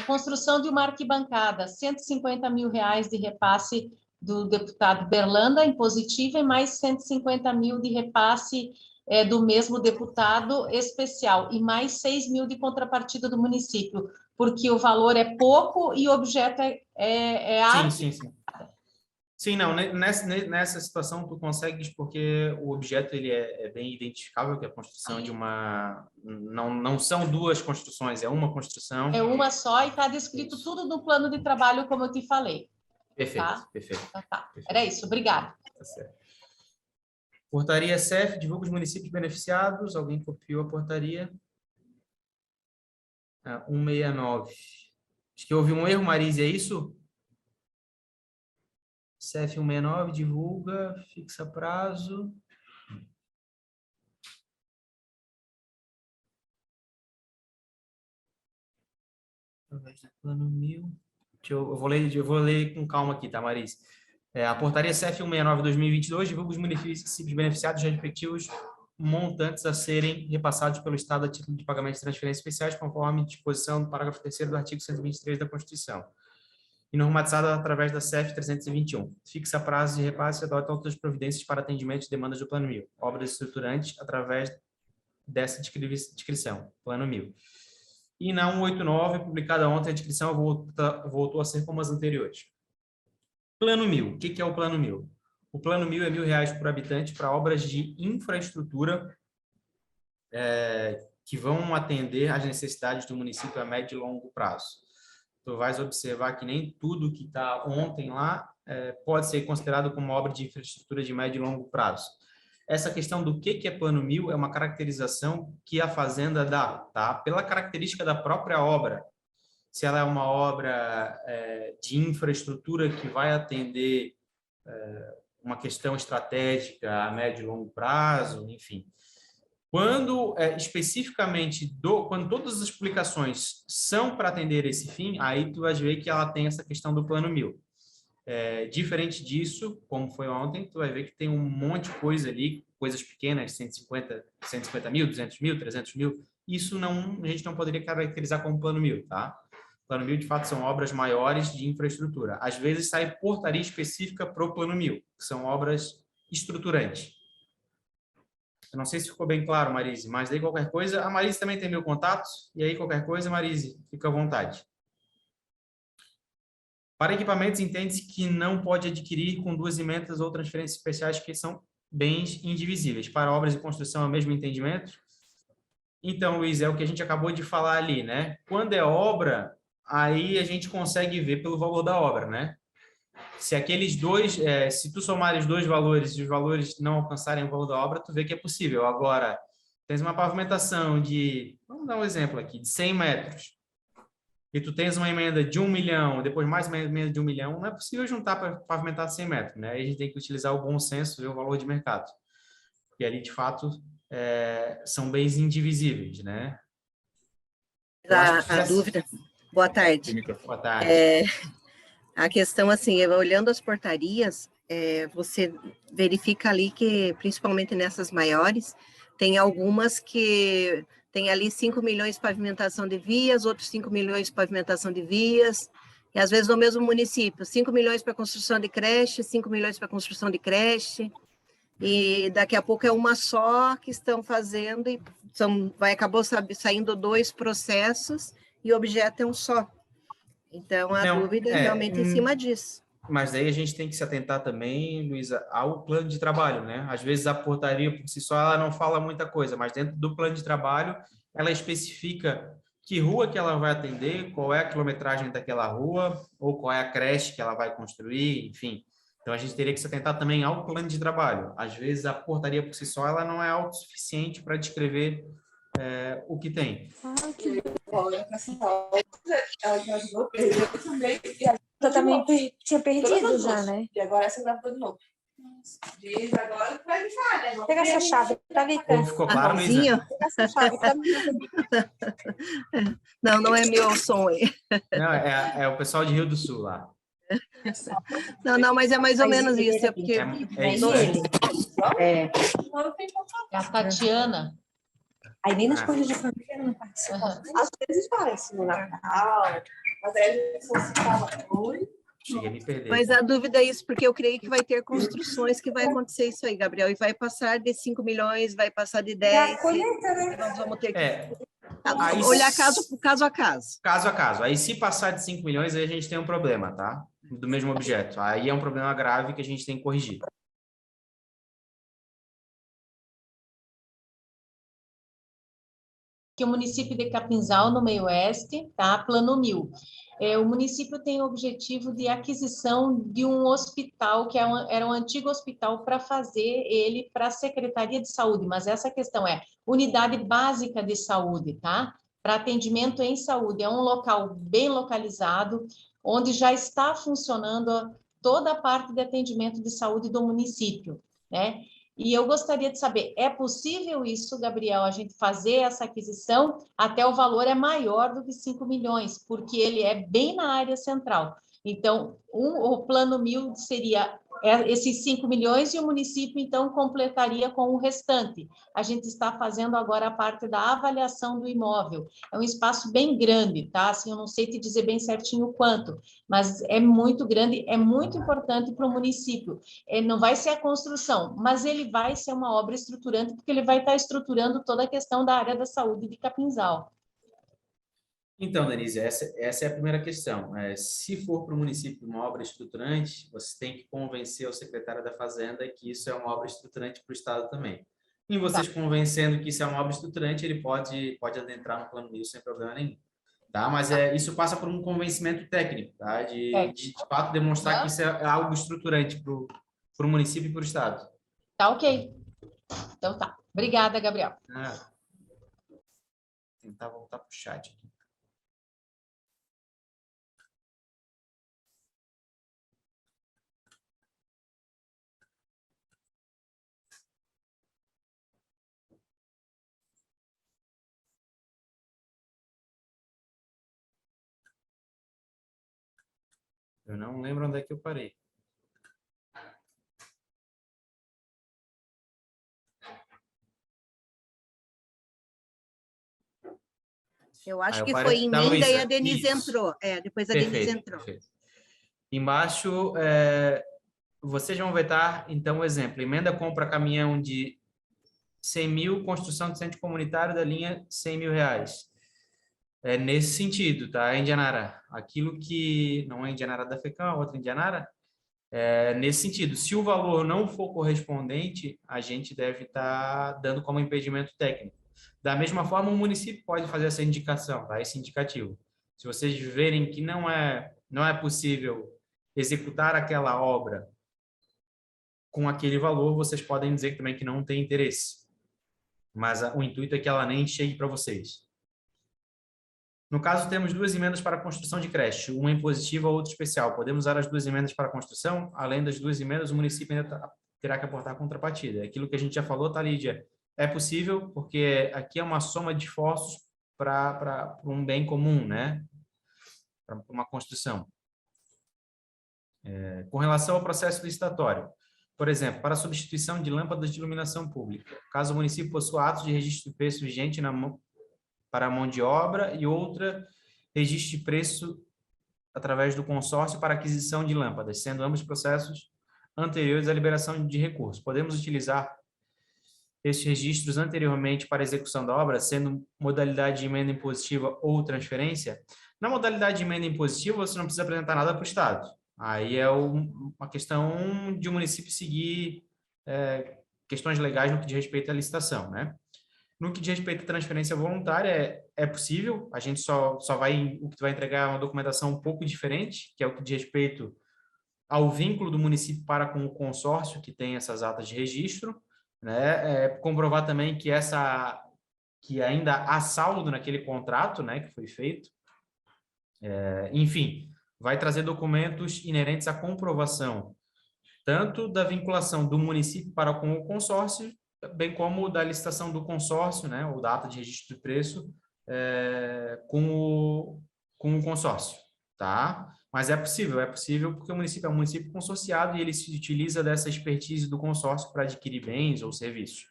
Construção de uma arquibancada, R$150 mil de repasse do deputado Berlanda, impositiva, e mais 150 mil de repasse do mesmo deputado especial, e mais 6 mil de contrapartida do município, porque o valor é pouco e o objeto é arte. Sim. Sim, não, nessa situação tu consegues, porque o objeto ele é bem identificável, que é a construção de uma... Não são duas construções, é uma construção. É uma só e está descrito tudo no plano de trabalho, como eu te falei. Perfeito, tá? perfeito. Tá. Era isso, obrigada. Tá certo. Portaria CEF, divulga os municípios beneficiados. Alguém copiou a portaria? 169. Acho que houve um erro, Marise, é isso? CEF 169, divulga, fixa prazo. Plano 1000. Eu vou ler com calma aqui, tá, Marise? A portaria CEF 169/2022 divulga os municípios beneficiados dos respectivos montantes a serem repassados pelo Estado a título de pagamento de transferências especiais, conforme disposição do parágrafo 3º do artigo 123 da Constituição, e normatizada através da CEF 321. Fixa prazo de repasse e adota outras providências para atendimento de demandas do Plano 1000. Obras estruturantes através dessa descrição, Plano 1000. E na 189, publicada ontem, a descrição voltou a ser como as anteriores. Plano 1000. O que é o Plano 1000? O Plano 1000 é R$1.000 por habitante para obras de infraestrutura que vão atender às necessidades do município a médio e longo prazo. Tu vais observar que nem tudo que está ontem lá pode ser considerado como obra de infraestrutura de médio e longo prazo. Essa questão do que é Plano 1000 é uma caracterização que a Fazenda dá, tá? Pela característica da própria obra. Se ela é uma obra de infraestrutura que vai atender uma questão estratégica a médio e longo prazo, enfim. Quando especificamente quando todas as publicações são para atender esse fim, aí tu vai ver que ela tem essa questão do plano 1000. Diferente disso, como foi ontem, tu vai ver que tem um monte de coisa ali, coisas pequenas, 150 mil, 200 mil, 300 mil. Isso a gente não poderia caracterizar como plano 1000, tá? Plano 1000, de fato, são obras maiores de infraestrutura. Às vezes sai portaria específica para o plano 1000, que são obras estruturantes. Eu não sei se ficou bem claro, Marise, mas daí qualquer coisa... A Marise também tem meu contato, e aí qualquer coisa, Marise, fica à vontade. Para equipamentos, entende-se que não pode adquirir com duas emendas ou transferências especiais que são bens indivisíveis. Para obras de construção, é o mesmo entendimento? Então, Luiz, é o que a gente acabou de falar ali, né? Quando é obra, aí a gente consegue ver pelo valor da obra, né? Se aqueles dois, se tu somares os dois valores e os valores não alcançarem o valor da obra, tu vê que é possível. Agora, tens uma pavimentação de, vamos dar um exemplo aqui, de 100 metros, e tu tens uma emenda de 1 milhão, depois mais uma emenda de 1 milhão, não é possível juntar para pavimentar 100 metros, né? Aí a gente tem que utilizar o bom senso, ver o valor de mercado. Porque ali, de fato, são bens indivisíveis, né? A dúvida... Boa tarde. Boa tarde. A questão, assim, olhando as portarias, você verifica ali que, principalmente nessas maiores, tem algumas que tem ali 5 milhões de pavimentação de vias, outros 5 milhões de pavimentação de vias, e às vezes no mesmo município, 5 milhões para construção de creche, 5 milhões para construção de creche, e daqui a pouco é uma só que estão fazendo, e acabou saindo 2 processos, e o objeto é um só. Então, a dúvida é realmente em cima disso. Mas daí a gente tem que se atentar também, Luísa, ao plano de trabalho, né? Às vezes a portaria por si só ela não fala muita coisa, mas dentro do plano de trabalho ela especifica que rua que ela vai atender, qual é a quilometragem daquela rua, ou qual é a creche que ela vai construir, enfim. Então a gente teria que se atentar também ao plano de trabalho. Às vezes a portaria por si só ela não é autossuficiente para descrever o que tem. Eu também tinha perdido já, né? E agora essa gravou de novo. Diz agora que vai deixar, né? Pega essa chave, tá vendo? Ficou claro, Luísa? Pega essa chave, tá Não é meu som aí. Não, é o pessoal de Rio do Sul lá. Não, mas é mais ou menos isso, é porque... É isso, né? É a Tatiana. Aí nem nas coisas de família não participa. Às vezes parece no Natal, mas aí a gente fosse falar, oi. Cheguei a me perder. Mas a dúvida é isso, porque eu creio que vai ter construções que vai acontecer isso aí, Gabriel, e vai passar de 5 milhões, vai passar de 10. Nós vamos ter que olhar caso a caso. Caso a caso. Aí, se passar de 5 milhões, aí a gente tem um problema, tá? Do mesmo objeto. Aí é um problema grave que a gente tem que corrigir. Que o município de Capinzal, no meio oeste, tá? Plano 1000. O município tem o objetivo de aquisição de um hospital, que era um antigo hospital, para fazer ele para a Secretaria de Saúde, mas essa questão é unidade básica de saúde, tá? Para atendimento em saúde. É um local bem localizado, onde já está funcionando toda a parte de atendimento de saúde do município, né? E eu gostaria de saber, é possível isso, Gabriel, a gente fazer essa aquisição? Até o valor é maior do que 5 milhões, porque ele é bem na área central. Então, o plano 1000 seria esses 5 milhões e o município, então, completaria com o restante. A gente está fazendo agora a parte da avaliação do imóvel. É um espaço bem grande, tá? Assim, eu não sei te dizer bem certinho quanto, mas é muito grande, é muito importante para o município. Não vai ser a construção, mas ele vai ser uma obra estruturante, porque ele vai estar estruturando toda a questão da área da saúde de Capinzal. Então, Denise, essa é a primeira questão. Se for para o município uma obra estruturante, você tem que convencer o secretário da Fazenda que isso é uma obra estruturante para o Estado também. E vocês convencendo que isso é uma obra estruturante, ele pode adentrar no plano 1000 sem problema nenhum. Tá? Mas isso passa por um convencimento técnico, tá? De fato demonstrar que isso é algo estruturante para o município e para o Estado. Tá ok. Então tá. Obrigada, Gabriel. Vou tentar voltar para o chat aqui. Eu não lembro onde é que eu parei. Eu acho eu que parei foi da emenda e a Luísa. Denise Isso. entrou. Depois a Denise Perfeito, entrou. perfeito. Embaixo, vocês vão vetar, então, o exemplo. Emenda compra caminhão de 100 mil, construção de centro comunitário da linha 100 mil reais. É nesse sentido, tá, Indianara? Aquilo que... Não é Indianara da FECAM, outra Indianara? É nesse sentido. Se o valor não for correspondente, a gente deve estar dando como impedimento técnico. Da mesma forma, o município pode fazer essa indicação, tá? Esse indicativo. Se vocês verem que não é possível executar aquela obra com aquele valor, vocês podem dizer também que não tem interesse. Mas o intuito é que ela nem chegue para vocês. No caso, temos 2 emendas para a construção de creche, uma impositiva e outra especial. Podemos usar as 2 emendas para a construção? Além das 2 emendas, o município ainda terá que aportar contrapartida. Aquilo que a gente já falou, tá, Lídia? É possível, porque aqui é uma soma de esforços para um bem comum, né? Para uma construção. Com relação ao processo licitatório, por exemplo, para a substituição de lâmpadas de iluminação pública, caso o município possua atos de registro de preço vigente para a mão de obra e outra registro de preço através do consórcio para aquisição de lâmpadas, sendo ambos processos anteriores à liberação de recursos. Podemos utilizar esses registros anteriormente para a execução da obra, sendo modalidade de emenda impositiva ou transferência? Na modalidade de emenda impositiva, você não precisa apresentar nada para o Estado. Aí é uma questão de o município seguir questões legais no que diz respeito à licitação, né? No que diz respeito à transferência voluntária, é possível, a gente só vai entregar uma documentação um pouco diferente, que é o que diz respeito ao vínculo do município para com o consórcio que tem essas atas de registro, né? Comprovar também que ainda há saldo naquele contrato, né, que foi feito. Enfim, vai trazer documentos inerentes à comprovação, tanto da vinculação do município para com o consórcio, bem como da licitação do consórcio, né, ou da ata de registro de preço, com o consórcio, tá? Mas é possível porque o município é um município consorciado e ele se utiliza dessa expertise do consórcio para adquirir bens ou serviços,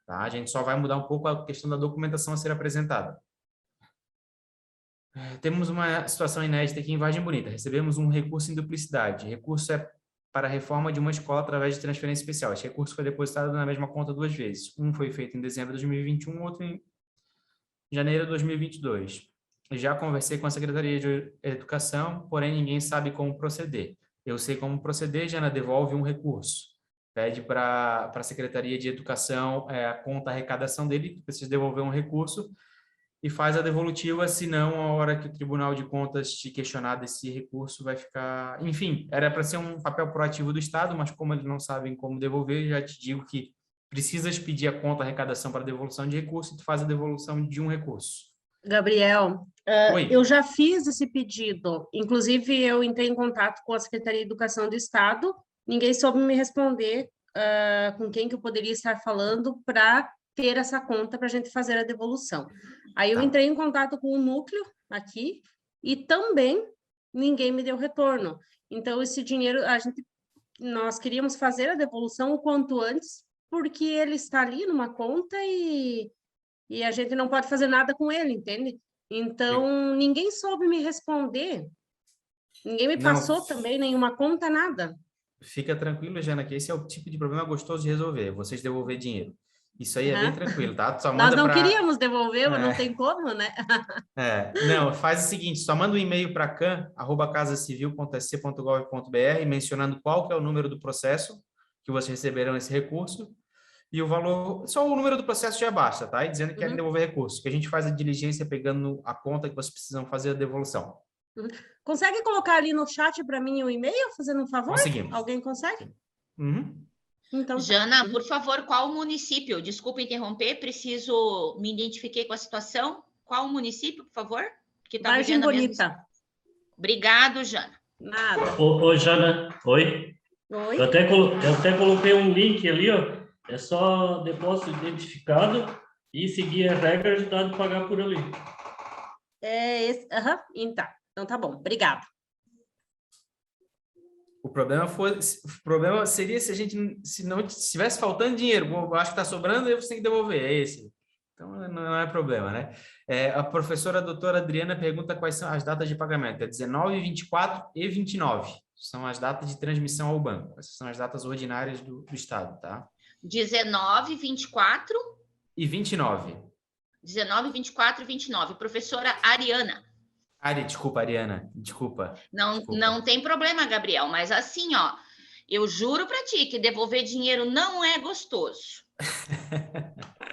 tá? A gente só vai mudar um pouco a questão da documentação a ser apresentada. Temos uma situação inédita aqui em Vargem Bonita. Recebemos um recurso em duplicidade. O recurso é para a reforma de uma escola através de transferência especial. Esse recurso foi depositado na mesma conta 2 vezes. Um foi feito em dezembro de 2021, outro em janeiro de 2022. Já conversei com a Secretaria de Educação, porém ninguém sabe como proceder. Eu sei como proceder, Jana, devolve um recurso. Pede para a Secretaria de Educação a conta, a arrecadação dele, precisa devolver um recurso, e faz a devolutiva, senão a hora que o Tribunal de Contas te questionar desse recurso vai ficar... Enfim, era para ser um papel proativo do Estado, mas como eles não sabem como devolver, já te digo que precisas pedir a conta, a arrecadação para devolução de recurso, e tu faz a devolução de um recurso. Gabriel, eu já fiz esse pedido, inclusive eu entrei em contato com a Secretaria de Educação do Estado, ninguém soube me responder com quem que eu poderia estar falando para ter essa conta para a gente fazer a devolução. Aí eu entrei em contato com o núcleo aqui e também ninguém me deu retorno. Então, esse dinheiro, nós queríamos fazer a devolução o quanto antes, porque ele está ali numa conta e a gente não pode fazer nada com ele, entende? Então, ninguém soube me responder, ninguém me passou também nenhuma conta, nada. Fica tranquilo, Jana, que esse é o tipo de problema gostoso de resolver, vocês devolver dinheiro. Isso aí é bem tranquilo, tá? Só manda Nós não queríamos devolver, mas não tem como, né? Não, faz o seguinte, só manda um e-mail para can@casacivil.sc.gov.br mencionando qual que é o número do processo que vocês receberão esse recurso e o valor, só o número do processo já basta, tá? E dizendo que querem devolver recurso, que a gente faz a diligência pegando a conta que vocês precisam fazer a devolução. Consegue colocar ali no chat para mim o e-mail, fazendo um favor? Conseguimos. Alguém consegue? Então, Jana, por favor, qual o município? Desculpa interromper, me identifiquei com a situação. Qual o município, por favor? Que tá Vargem Bonita. Obrigado, Jana. Nada. Oi, Jana. Oi. Oi. Eu até coloquei um link ali, ó. É só depósito identificado e seguir a regra de dar de pagar por ali. Então tá bom. Obrigada. O problema seria se a gente se não estivesse faltando dinheiro. Eu acho que está sobrando e você tem que devolver. É esse. Então, não é problema, né? A professora doutora Adriana pergunta quais são as datas de pagamento. É 19, 24 e 29. São as datas de transmissão ao banco. Essas são as datas ordinárias do Estado, tá? 19, 24... E 29. 19, 24 e 29. Professora Ariana. Desculpa, Ariana. Desculpa. Não tem problema, Gabriel, mas assim, ó, eu juro para ti que devolver dinheiro não é gostoso.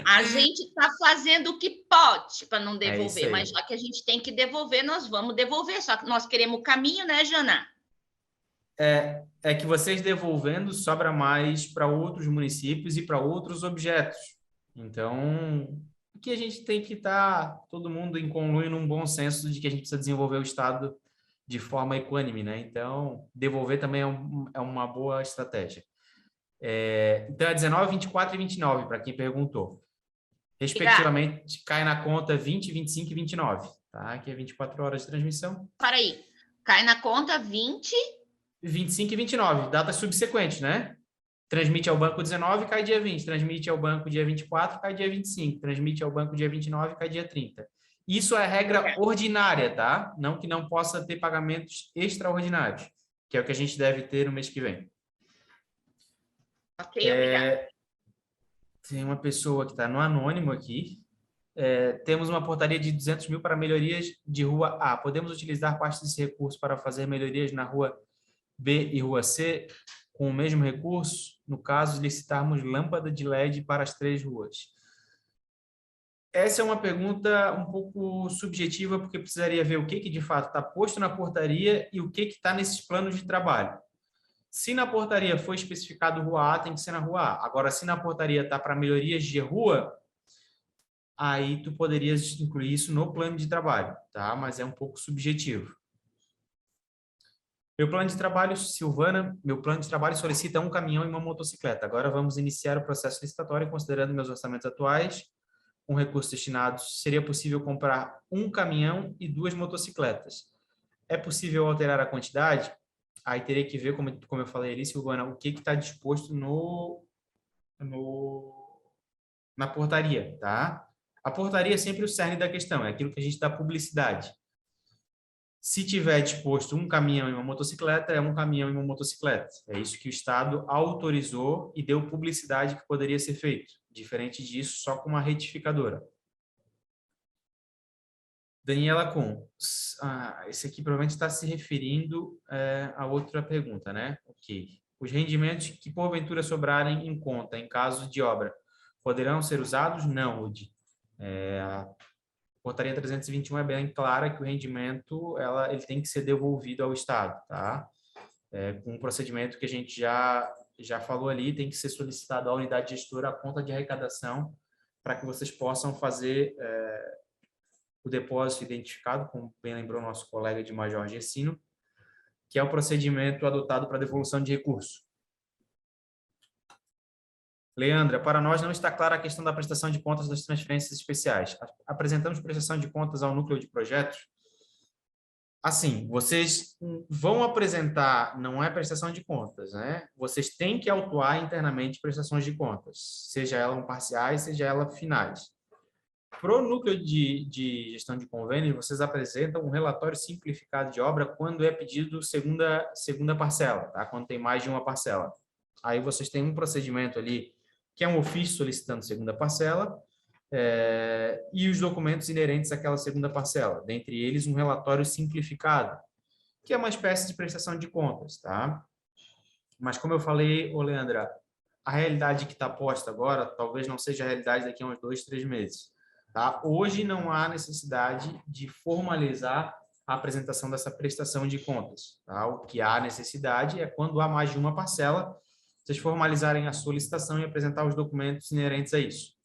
A gente está fazendo o que pode para não devolver, mas já que a gente tem que devolver, nós vamos devolver. Só que nós queremos o caminho, né, Jana? É que vocês devolvendo sobra mais para outros municípios e para outros objetos. Então, que a gente tem que estar todo mundo em conluio num bom senso de que a gente precisa desenvolver o Estado de forma equânime, né? Então, devolver também é uma boa estratégia. Então, é 19, 24 e 29, para quem perguntou. Respectivamente, cai na conta 20, 25 e 29, tá? Que é 24 horas de transmissão. Para aí, cai na conta 20... 25 e 29, datas subsequentes, né? Transmite ao banco 19, cai dia 20. Transmite ao banco dia 24, cai dia 25. Transmite ao banco dia 29, cai dia 30. Isso é regra ordinária, tá? Não que não possa ter pagamentos extraordinários, que é o que a gente deve ter no mês que vem. Ok, obrigada. Tem uma pessoa que está no anônimo aqui. Temos uma portaria de 200 mil para melhorias de rua A. Podemos utilizar parte desse recurso para fazer melhorias na rua B e rua C com o mesmo recurso, no caso de licitarmos lâmpada de LED para as 3 ruas? Essa é uma pergunta um pouco subjetiva, porque precisaria ver o que de fato está posto na portaria e o que está nesses planos de trabalho. Se na portaria for especificado rua A, tem que ser na rua A. Agora, se na portaria está para melhorias de rua, aí tu poderias incluir isso no plano de trabalho, tá? Mas é um pouco subjetivo. Meu plano de trabalho, Silvana, meu plano de trabalho solicita um caminhão e uma motocicleta. Agora vamos iniciar o processo licitatório, considerando meus orçamentos atuais, com recursos destinados, seria possível comprar um caminhão e 2 motocicletas. É possível alterar a quantidade? Aí teria que ver, como eu falei ali, Silvana, o que está disposto na portaria, tá? A portaria é sempre o cerne da questão, é aquilo que a gente dá publicidade. Se tiver disposto um caminhão e uma motocicleta, é um caminhão e uma motocicleta. É isso que o Estado autorizou e deu publicidade que poderia ser feito. Diferente disso, só com uma retificadora. Daniela Kuhn. Esse aqui provavelmente está se referindo a outra pergunta, né? Ok. Os rendimentos que porventura sobrarem em conta em caso de obra poderão ser usados? Não, Udi. A portaria 321 é bem clara que o rendimento ele tem que ser devolvido ao Estado, tá? Com um procedimento que a gente já falou ali, tem que ser solicitado à unidade gestora a conta de arrecadação para que vocês possam fazer o depósito identificado, como bem lembrou nosso colega de Major Gessino, que é o procedimento adotado para devolução de recurso. Leandra, para nós não está clara a questão da prestação de contas das transferências especiais. Apresentamos prestação de contas ao núcleo de projetos? Assim, vocês vão apresentar, não é prestação de contas, né? Vocês têm que autuar internamente prestações de contas, seja elas parciais, seja elas finais. Para o núcleo de gestão de convênios, vocês apresentam um relatório simplificado de obra quando é pedido segunda parcela, tá? Quando tem mais de uma parcela. Aí vocês têm um procedimento ali, que é um ofício solicitando segunda parcela, e os documentos inerentes àquela segunda parcela, dentre eles um relatório simplificado, que é uma espécie de prestação de contas, tá? Mas como eu falei, Leandra, a realidade que está posta agora talvez não seja a realidade daqui a uns 2, 3 meses, tá? Hoje não há necessidade de formalizar a apresentação dessa prestação de contas, tá? O que há necessidade é quando há mais de uma parcela, vocês formalizarem a solicitação e apresentar os documentos inerentes a isso.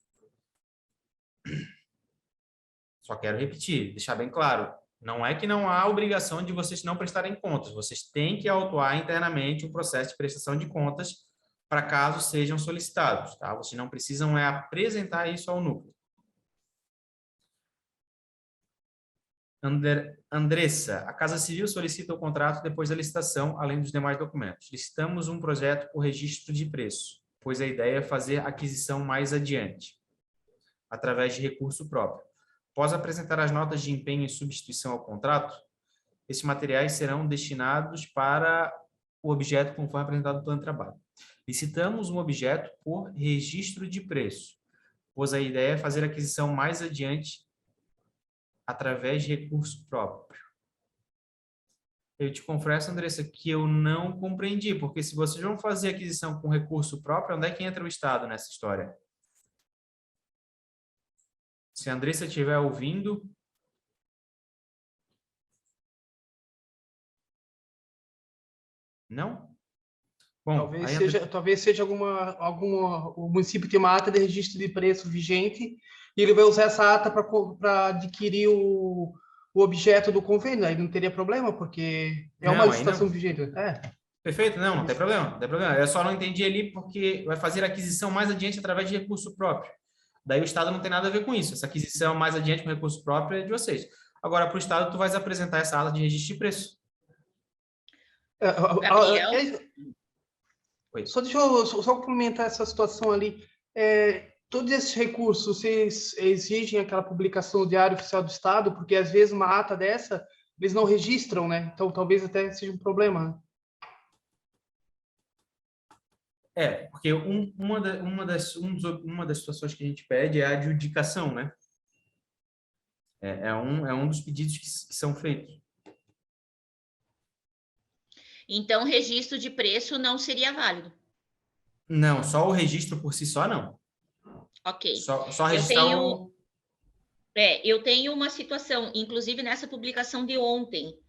Só quero repetir, deixar bem claro, não é que não há obrigação de vocês não prestarem contas, vocês têm que autuar internamente um processo de prestação de contas para caso sejam solicitados, tá? Vocês não precisam apresentar isso ao núcleo. Andressa, a Casa Civil solicita o contrato depois da licitação, além dos demais documentos. Licitamos um projeto por registro de preço, pois a ideia é fazer aquisição mais adiante, através de recurso próprio. Após apresentar as notas de empenho em substituição ao contrato, esses materiais serão destinados para o objeto conforme apresentado no plano de trabalho. Licitamos um objeto por registro de preço, pois a ideia é fazer a aquisição mais adiante através de recurso próprio. Eu te confesso, Andressa, que eu não compreendi, porque se vocês vão fazer aquisição com recurso próprio, onde é que entra o Estado nessa história? Se a Andressa estiver ouvindo... Não? Bom, talvez seja o município tem uma ata de registro de preço vigente e ele vai usar essa ata para adquirir o objeto do convênio. Aí não teria problema, porque é uma licitação vigente. Perfeito, não tem problema, não tem problema. Eu só não entendi ali porque vai fazer aquisição mais adiante através de recurso próprio. Daí o Estado não tem nada a ver com isso. Essa aquisição mais adiante com recurso próprio é de vocês. Agora, para o Estado, tu vais apresentar essa ata de registro de preço. Só deixa eu só complementar essa situação ali. Todos esses recursos, vocês exigem aquela publicação no Diário Oficial do Estado, porque às vezes uma ata dessa, eles não registram, né? Então talvez até seja um problema. Porque uma das situações que a gente pede é a adjudicação, né? É um dos pedidos que são feitos. Então, registro de preço não seria válido? Não, só o registro por si só, não. Ok. Só registrar eu tenho uma situação, inclusive nessa publicação de ontem,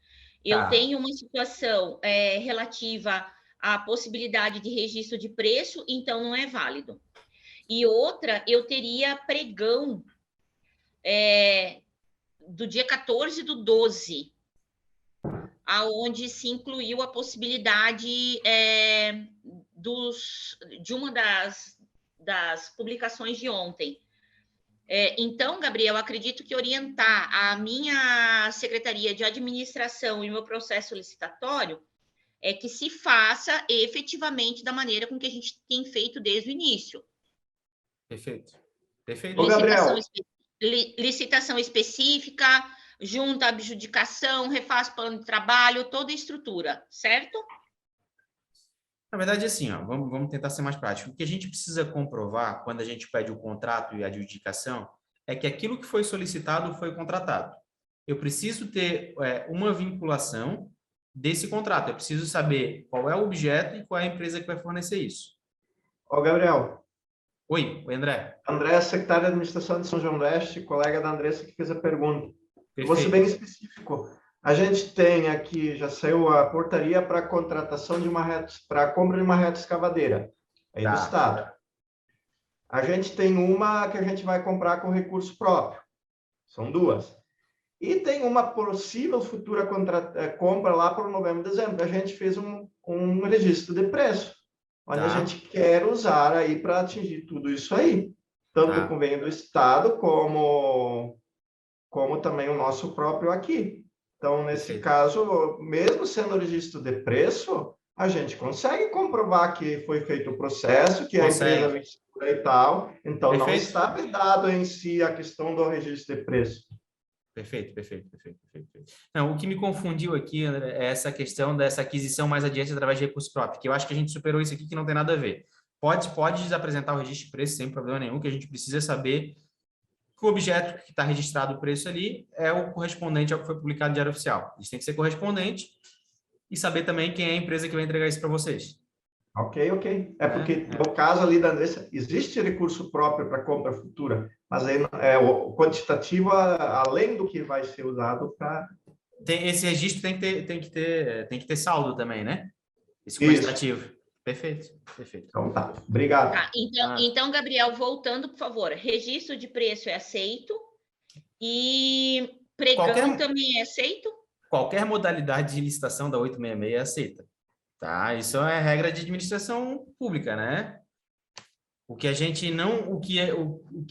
eu tenho uma situação relativa à possibilidade de registro de preço, então não é válido. E outra, eu teria pregão do dia 14/12, aonde se incluiu a possibilidade de uma das publicações de ontem. Então, Gabriel, acredito que orientar a minha Secretaria de Administração e o meu processo licitatório é que se faça efetivamente da maneira com que a gente tem feito desde o início. Perfeito. Licitação específica, junta a adjudicação, refaz plano de trabalho, toda a estrutura, certo? Na verdade, assim, vamos tentar ser mais prático. O que a gente precisa comprovar quando a gente pede o contrato e a adjudicação é que aquilo que foi solicitado foi contratado. Eu preciso ter uma vinculação desse contrato. Eu preciso saber qual é o objeto e qual é a empresa que vai fornecer isso. Gabriel. Oi, André. André, secretário de Administração de São João do Oeste, colega da Andressa que fez a pergunta. Perfeito. Vou ser bem específico. A gente tem aqui, já saiu a portaria para contratação para a compra de uma reta escavadeira aí do Estado. A gente tem uma que a gente vai comprar com recurso próprio. São duas. E tem uma possível futura compra lá para novembro, dezembro. A gente fez um registro de preço, onde a gente quer usar aí para atingir tudo isso aí. Tanto o convênio do Estado, como também o nosso próprio aqui. Então, nesse caso, mesmo sendo registro de preço, a gente consegue comprovar que foi feito o processo, que a empresa vencedora e tal. Então, não está vedado em si a questão do registro de preço. Perfeito. Não, o que me confundiu aqui, André, é essa questão dessa aquisição mais adiante através de recurso próprio, que eu acho que a gente superou isso aqui, que não tem nada a ver. Pode desapresentar o registro de preço sem problema nenhum, que a gente precisa saber que o objeto que está registrado o preço ali é o correspondente ao que foi publicado no Diário Oficial. Isso tem que ser correspondente e saber também quem é a empresa que vai entregar isso para vocês. Ok. Porque, no caso ali da Andressa, existe recurso próprio para compra futura, mas aí o quantitativo, além do que vai ser usado para... Esse registro tem que ter saldo também, né? Esse quantitativo. Perfeito. Então, obrigado. Então, Gabriel, voltando, por favor, registro de preço é aceito e pregão também é aceito? Qualquer modalidade de licitação da 866 é aceita. Isso é regra de administração pública, né? O que a gente não, o que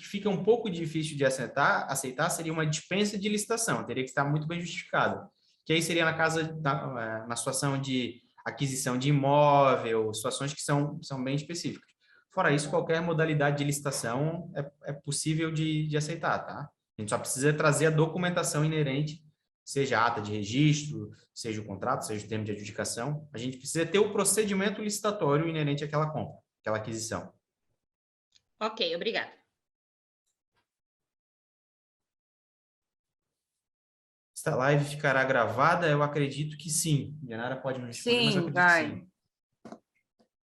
fica um pouco difícil de aceitar seria uma dispensa de licitação, teria que estar muito bem justificado. Que aí seria na situação de aquisição de imóvel, situações que são bem específicas. Fora isso, qualquer modalidade de licitação é possível de aceitar, tá? A gente só precisa trazer a documentação inerente, seja a ata de registro, seja o contrato, seja o termo de adjudicação. A gente precisa ter o procedimento licitatório inerente àquela compra, àquela aquisição. Ok, obrigada. Esta live ficará gravada? Eu acredito que sim. Dianara pode me responder, mas eu acredito vai. que sim.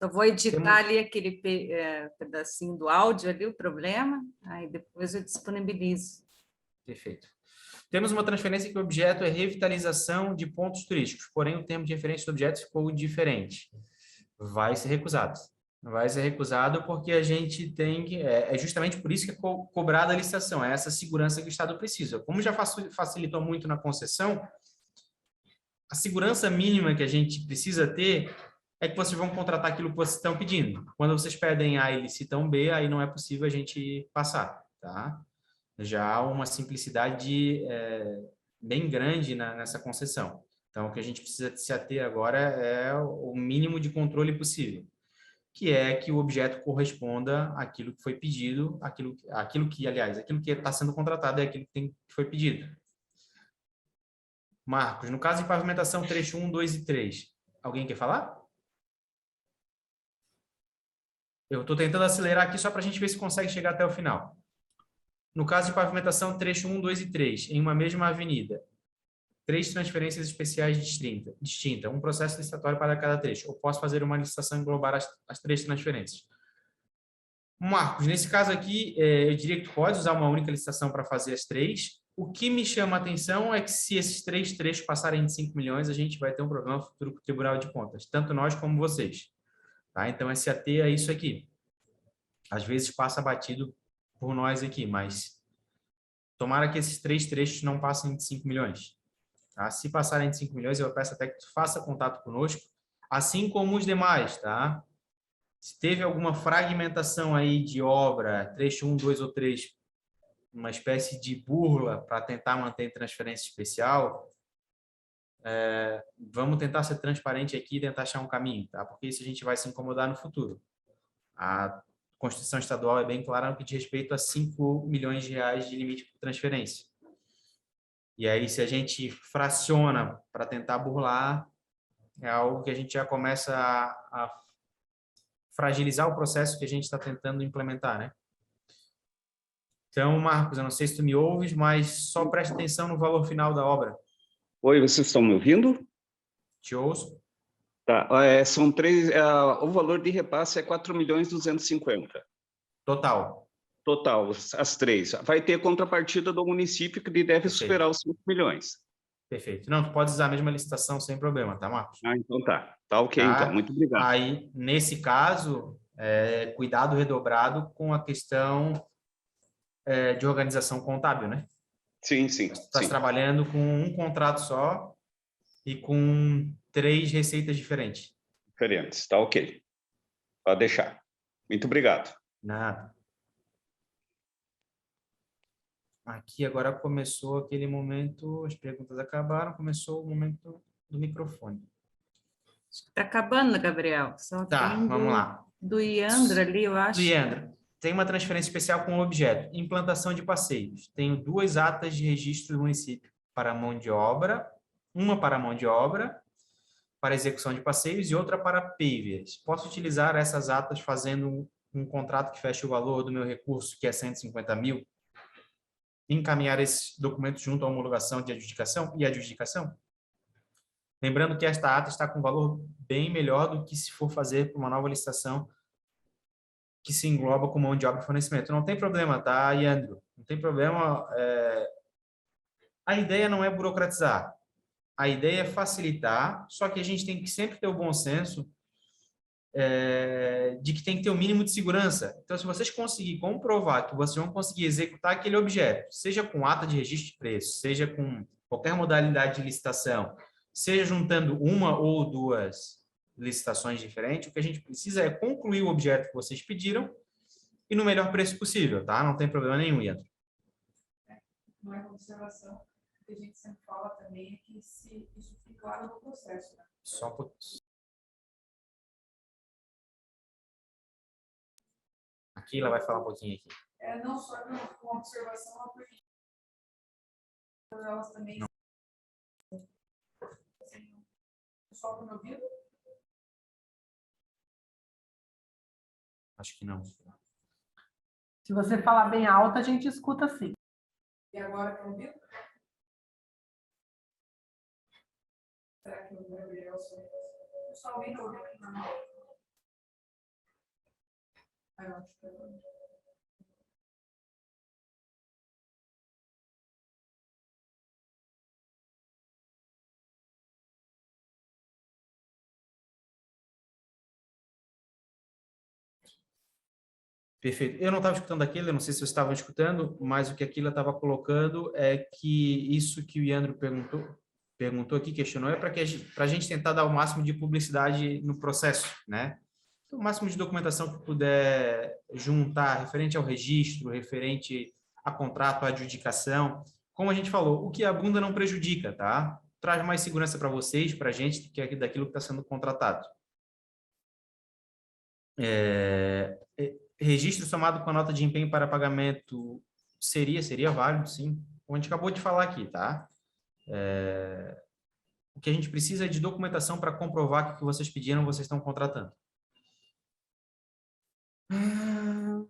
Eu vou editar ali aquele pedacinho do áudio ali, o problema, aí depois eu disponibilizo. Perfeito. Temos uma transferência que o objeto é revitalização de pontos turísticos, porém o termo de referência do objeto ficou diferente. Vai ser recusado. Vai ser recusado porque a gente tem que... É justamente por isso que é cobrada a licitação, é essa segurança que o Estado precisa. Como já facilitou muito na concessão, a segurança mínima que a gente precisa ter é que vocês vão contratar aquilo que vocês estão pedindo. Quando vocês pedem A e licitam B, aí não é possível a gente passar, tá? Já há uma simplicidade bem grande nessa concessão. Então, o que a gente precisa se ater agora é o mínimo de controle possível, que é que o objeto corresponda àquilo que foi pedido, aquilo que está sendo contratado é aquilo que foi pedido. Marcos, no caso de pavimentação trecho 1, 2 e 3, alguém quer falar? Eu estou tentando acelerar aqui só para a gente ver se consegue chegar até o final. No caso de pavimentação trecho 1, 2 e 3, em uma mesma avenida, 3 transferências especiais distintas, um processo licitatório para cada trecho. Eu posso fazer uma licitação e englobar as 3 transferências. Marcos, nesse caso aqui, eu diria que tu pode usar uma única licitação para fazer as 3. O que me chama a atenção é que se esses 3 trechos passarem de 5 milhões, a gente vai ter um problema futuro com o Tribunal de Contas, tanto nós como vocês. Tá? Então, é se ater a isso aqui. Às vezes passa batido por nós aqui, mas tomara que esses 3 trechos não passem de 5 milhões. Tá? Se passarem de 5 milhões, eu peço até que tu faça contato conosco, assim como os demais, tá? Se teve alguma fragmentação aí de obra, trecho 1, 2 ou 3, uma espécie de burla para tentar manter transferência especial, vamos tentar ser transparente aqui e tentar achar um caminho, tá? Porque isso a gente vai se incomodar no futuro. A Constituição Estadual é bem clara no que diz respeito a 5 milhões de reais de limite por transferência. E aí, se a gente fraciona para tentar burlar, é algo que a gente já começa a fragilizar o processo que a gente está tentando implementar, né? Então, Marcos, eu não sei se tu me ouves, mas só presta atenção no valor final da obra. Oi, vocês estão me ouvindo? Te ouço. Tá, são 3, o valor de repasse é 4.250.000. Total. Total, as 3. Vai ter contrapartida do município que deve superar os 5 milhões. Perfeito. Não, tu pode usar a mesma licitação sem problema, tá, Marcos? Ah, então tá. Tá ok, tá? Então. Muito obrigado. Aí, nesse caso, cuidado redobrado com a questão de organização contábil, né? Sim, sim. Estás trabalhando com um contrato só e com 3 receitas diferentes. Diferentes, tá ok. Pode deixar. Muito obrigado. Nada. Aqui agora começou aquele momento, as perguntas acabaram, começou o momento do microfone. Está acabando, Gabriel. Só tá, vamos lá. Do Iandra ali, eu acho. Do Iandra. Tem uma transferência especial com objeto, implantação de passeios. Tenho 2 atas de registro do município para mão de obra, uma para mão de obra, para execução de passeios e outra para pavers. Posso utilizar essas atas fazendo um contrato que feche o valor do meu recurso, que é 150 mil? Encaminhar esses documentos junto à homologação de adjudicação? Lembrando que esta ata está com valor bem melhor do que se for fazer uma nova licitação que se engloba com mão de obra e fornecimento. Não tem problema, tá, Iandro? Não tem problema. A ideia não é burocratizar. A ideia é facilitar, só que a gente tem que sempre ter o bom senso de que tem que ter o mínimo de segurança. Então, se vocês conseguirem comprovar que vocês vão conseguir executar aquele objeto, seja com ata de registro de preço, seja com qualquer modalidade de licitação, seja juntando uma ou 2 licitações diferentes, o que a gente precisa é concluir o objeto que vocês pediram e no melhor preço possível, tá? Não tem problema nenhum, Ian. Uma observação que a gente sempre fala também é que se isso fique claro no processo, né? Só por... Aqui ela vai falar um pouquinho aqui. Não só uma observação, mas porque elas também... Só para o meu ouvido? Acho que não. Se você falar bem alto, a gente escuta sim. E agora está ouvindo? Será que o Gabriel só ouvindo ou ouvindo? Não. Eu acho que Perfeito. Eu não estava escutando aquilo, eu não sei se vocês estavam escutando, mas o que aquilo estava colocando é que isso que o Iandro perguntou aqui, questionou, é para a gente tentar dar o máximo de publicidade no processo, né? Então, o máximo de documentação que puder juntar, referente ao registro, referente a contrato, a adjudicação. Como a gente falou, o que a bunda não prejudica, tá? Traz mais segurança para vocês, para a gente, do que daquilo que está sendo contratado. Registro somado com a nota de empenho para pagamento seria válido, sim. Como a gente acabou de falar aqui, tá? O que a gente precisa é de documentação para comprovar que o que vocês pediram, vocês estão contratando.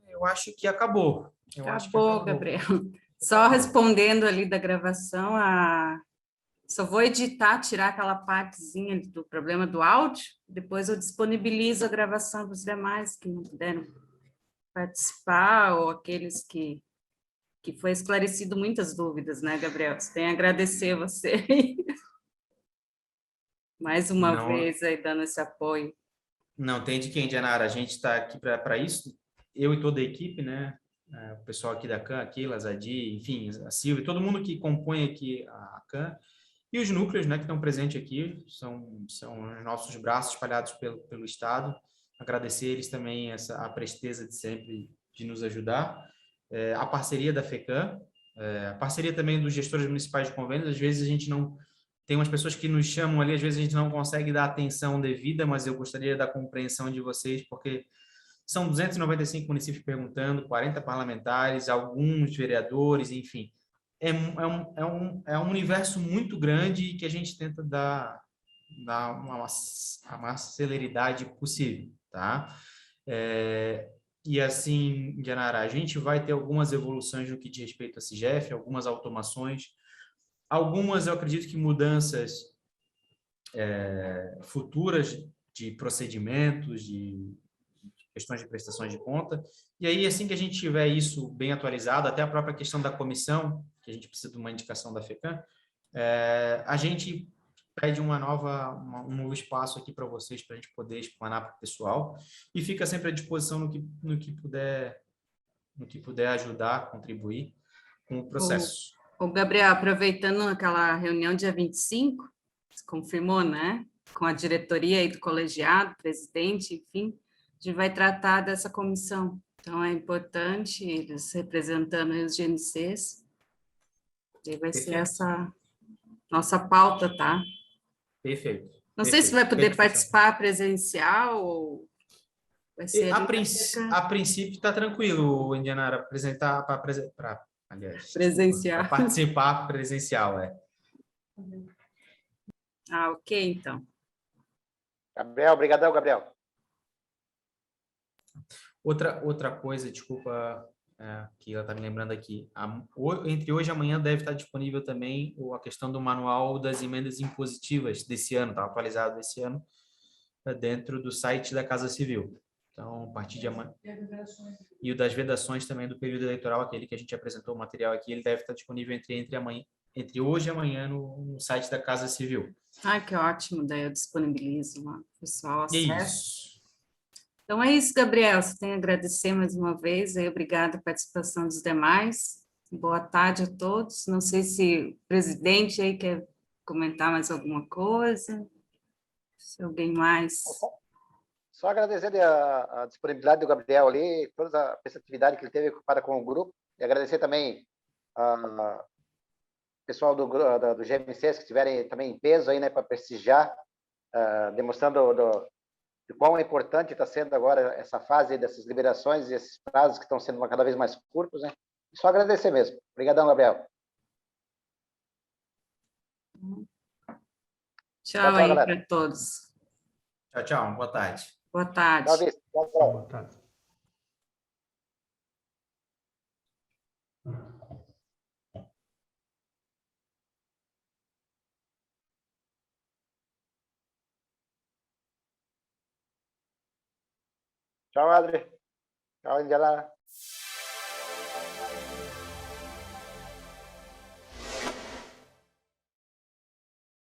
Eu acho que acabou. Acabou, Gabriel. Só respondendo ali da gravação, só vou editar, tirar aquela partezinha do problema do áudio, depois eu disponibilizo a gravação dos demais que não puderam participar, ou aqueles que foi esclarecido muitas dúvidas, né, Gabriel? Você tem a agradecer você mais uma vez aí dando esse apoio. Não tem de quem, Janara, a gente está aqui para isso, eu e toda a equipe, né? O pessoal aqui da CAN, aqui, a Zadi, enfim, a Silvia, todo mundo que compõe aqui a CAN, e os núcleos, né, que estão presentes aqui, são os nossos braços espalhados pelo Estado. Agradecer eles também a presteza de sempre de nos ajudar. A parceria da FECAM, a parceria também dos gestores municipais de convênios. Às vezes a gente não... Tem umas pessoas que nos chamam ali, às vezes a gente não consegue dar atenção devida, mas eu gostaria da compreensão de vocês, porque são 295 municípios perguntando, 40 parlamentares, alguns vereadores, enfim. É um universo muito grande e que a gente tenta dar uma celeridade possível, tá? E assim, Janara, a gente vai ter algumas evoluções no que diz respeito a CIGEF, algumas automações, algumas eu acredito que mudanças futuras de procedimentos, de questões de prestações de conta, e aí assim que a gente tiver isso bem atualizado, até a própria questão da comissão, que a gente precisa de uma indicação da FECAM, a gente pede um novo espaço aqui para vocês, para a gente poder explanar para o pessoal, e fica sempre à disposição no que puder ajudar, contribuir com o processo. O Gabriel, aproveitando aquela reunião dia 25, você confirmou, né? Com a diretoria e do colegiado, presidente, enfim, a gente vai tratar dessa comissão. Então, é importante, eles representando os GNCs, e vai ser essa nossa pauta, tá? Perfeito. Não sei se vai poder participar presencial ou vai ser... A princípio está tranquilo, Indianara, apresentar aliás, presencial. Participar presencial, ok, então. Gabriel, obrigadão, Gabriel. Outra coisa, desculpa, que ela está me lembrando aqui, entre hoje e amanhã deve estar disponível também a questão do manual das emendas impositivas desse ano, está atualizado desse ano, dentro do site da Casa Civil. Então, a partir de amanhã... E o das vedações também do período eleitoral, aquele que a gente apresentou o material aqui, ele deve estar disponível entre hoje e amanhã no site da Casa Civil. Que ótimo, daí eu disponibilizo lá, pessoal, acesso. Isso. Então é isso, Gabriel, você tem a agradecer mais uma vez, obrigada a participação dos demais, boa tarde a todos, não sei se o presidente aí quer comentar mais alguma coisa, se alguém mais... Só agradecer a disponibilidade do Gabriel ali, toda a prestatividade que ele teve para com o grupo, e agradecer também ao pessoal do GMCs que estiverem também em peso aí, né, para prestigiar, demonstrando de quão importante está sendo agora essa fase dessas liberações e esses prazos que estão sendo cada vez mais curtos, né? Só agradecer mesmo. Obrigadão, Gabriel. Tchau aí para todos. Tchau, tchau. Boa tarde. Boa tarde. Tchau, Boa tarde. Tchau, Adri. Tchau, Angela.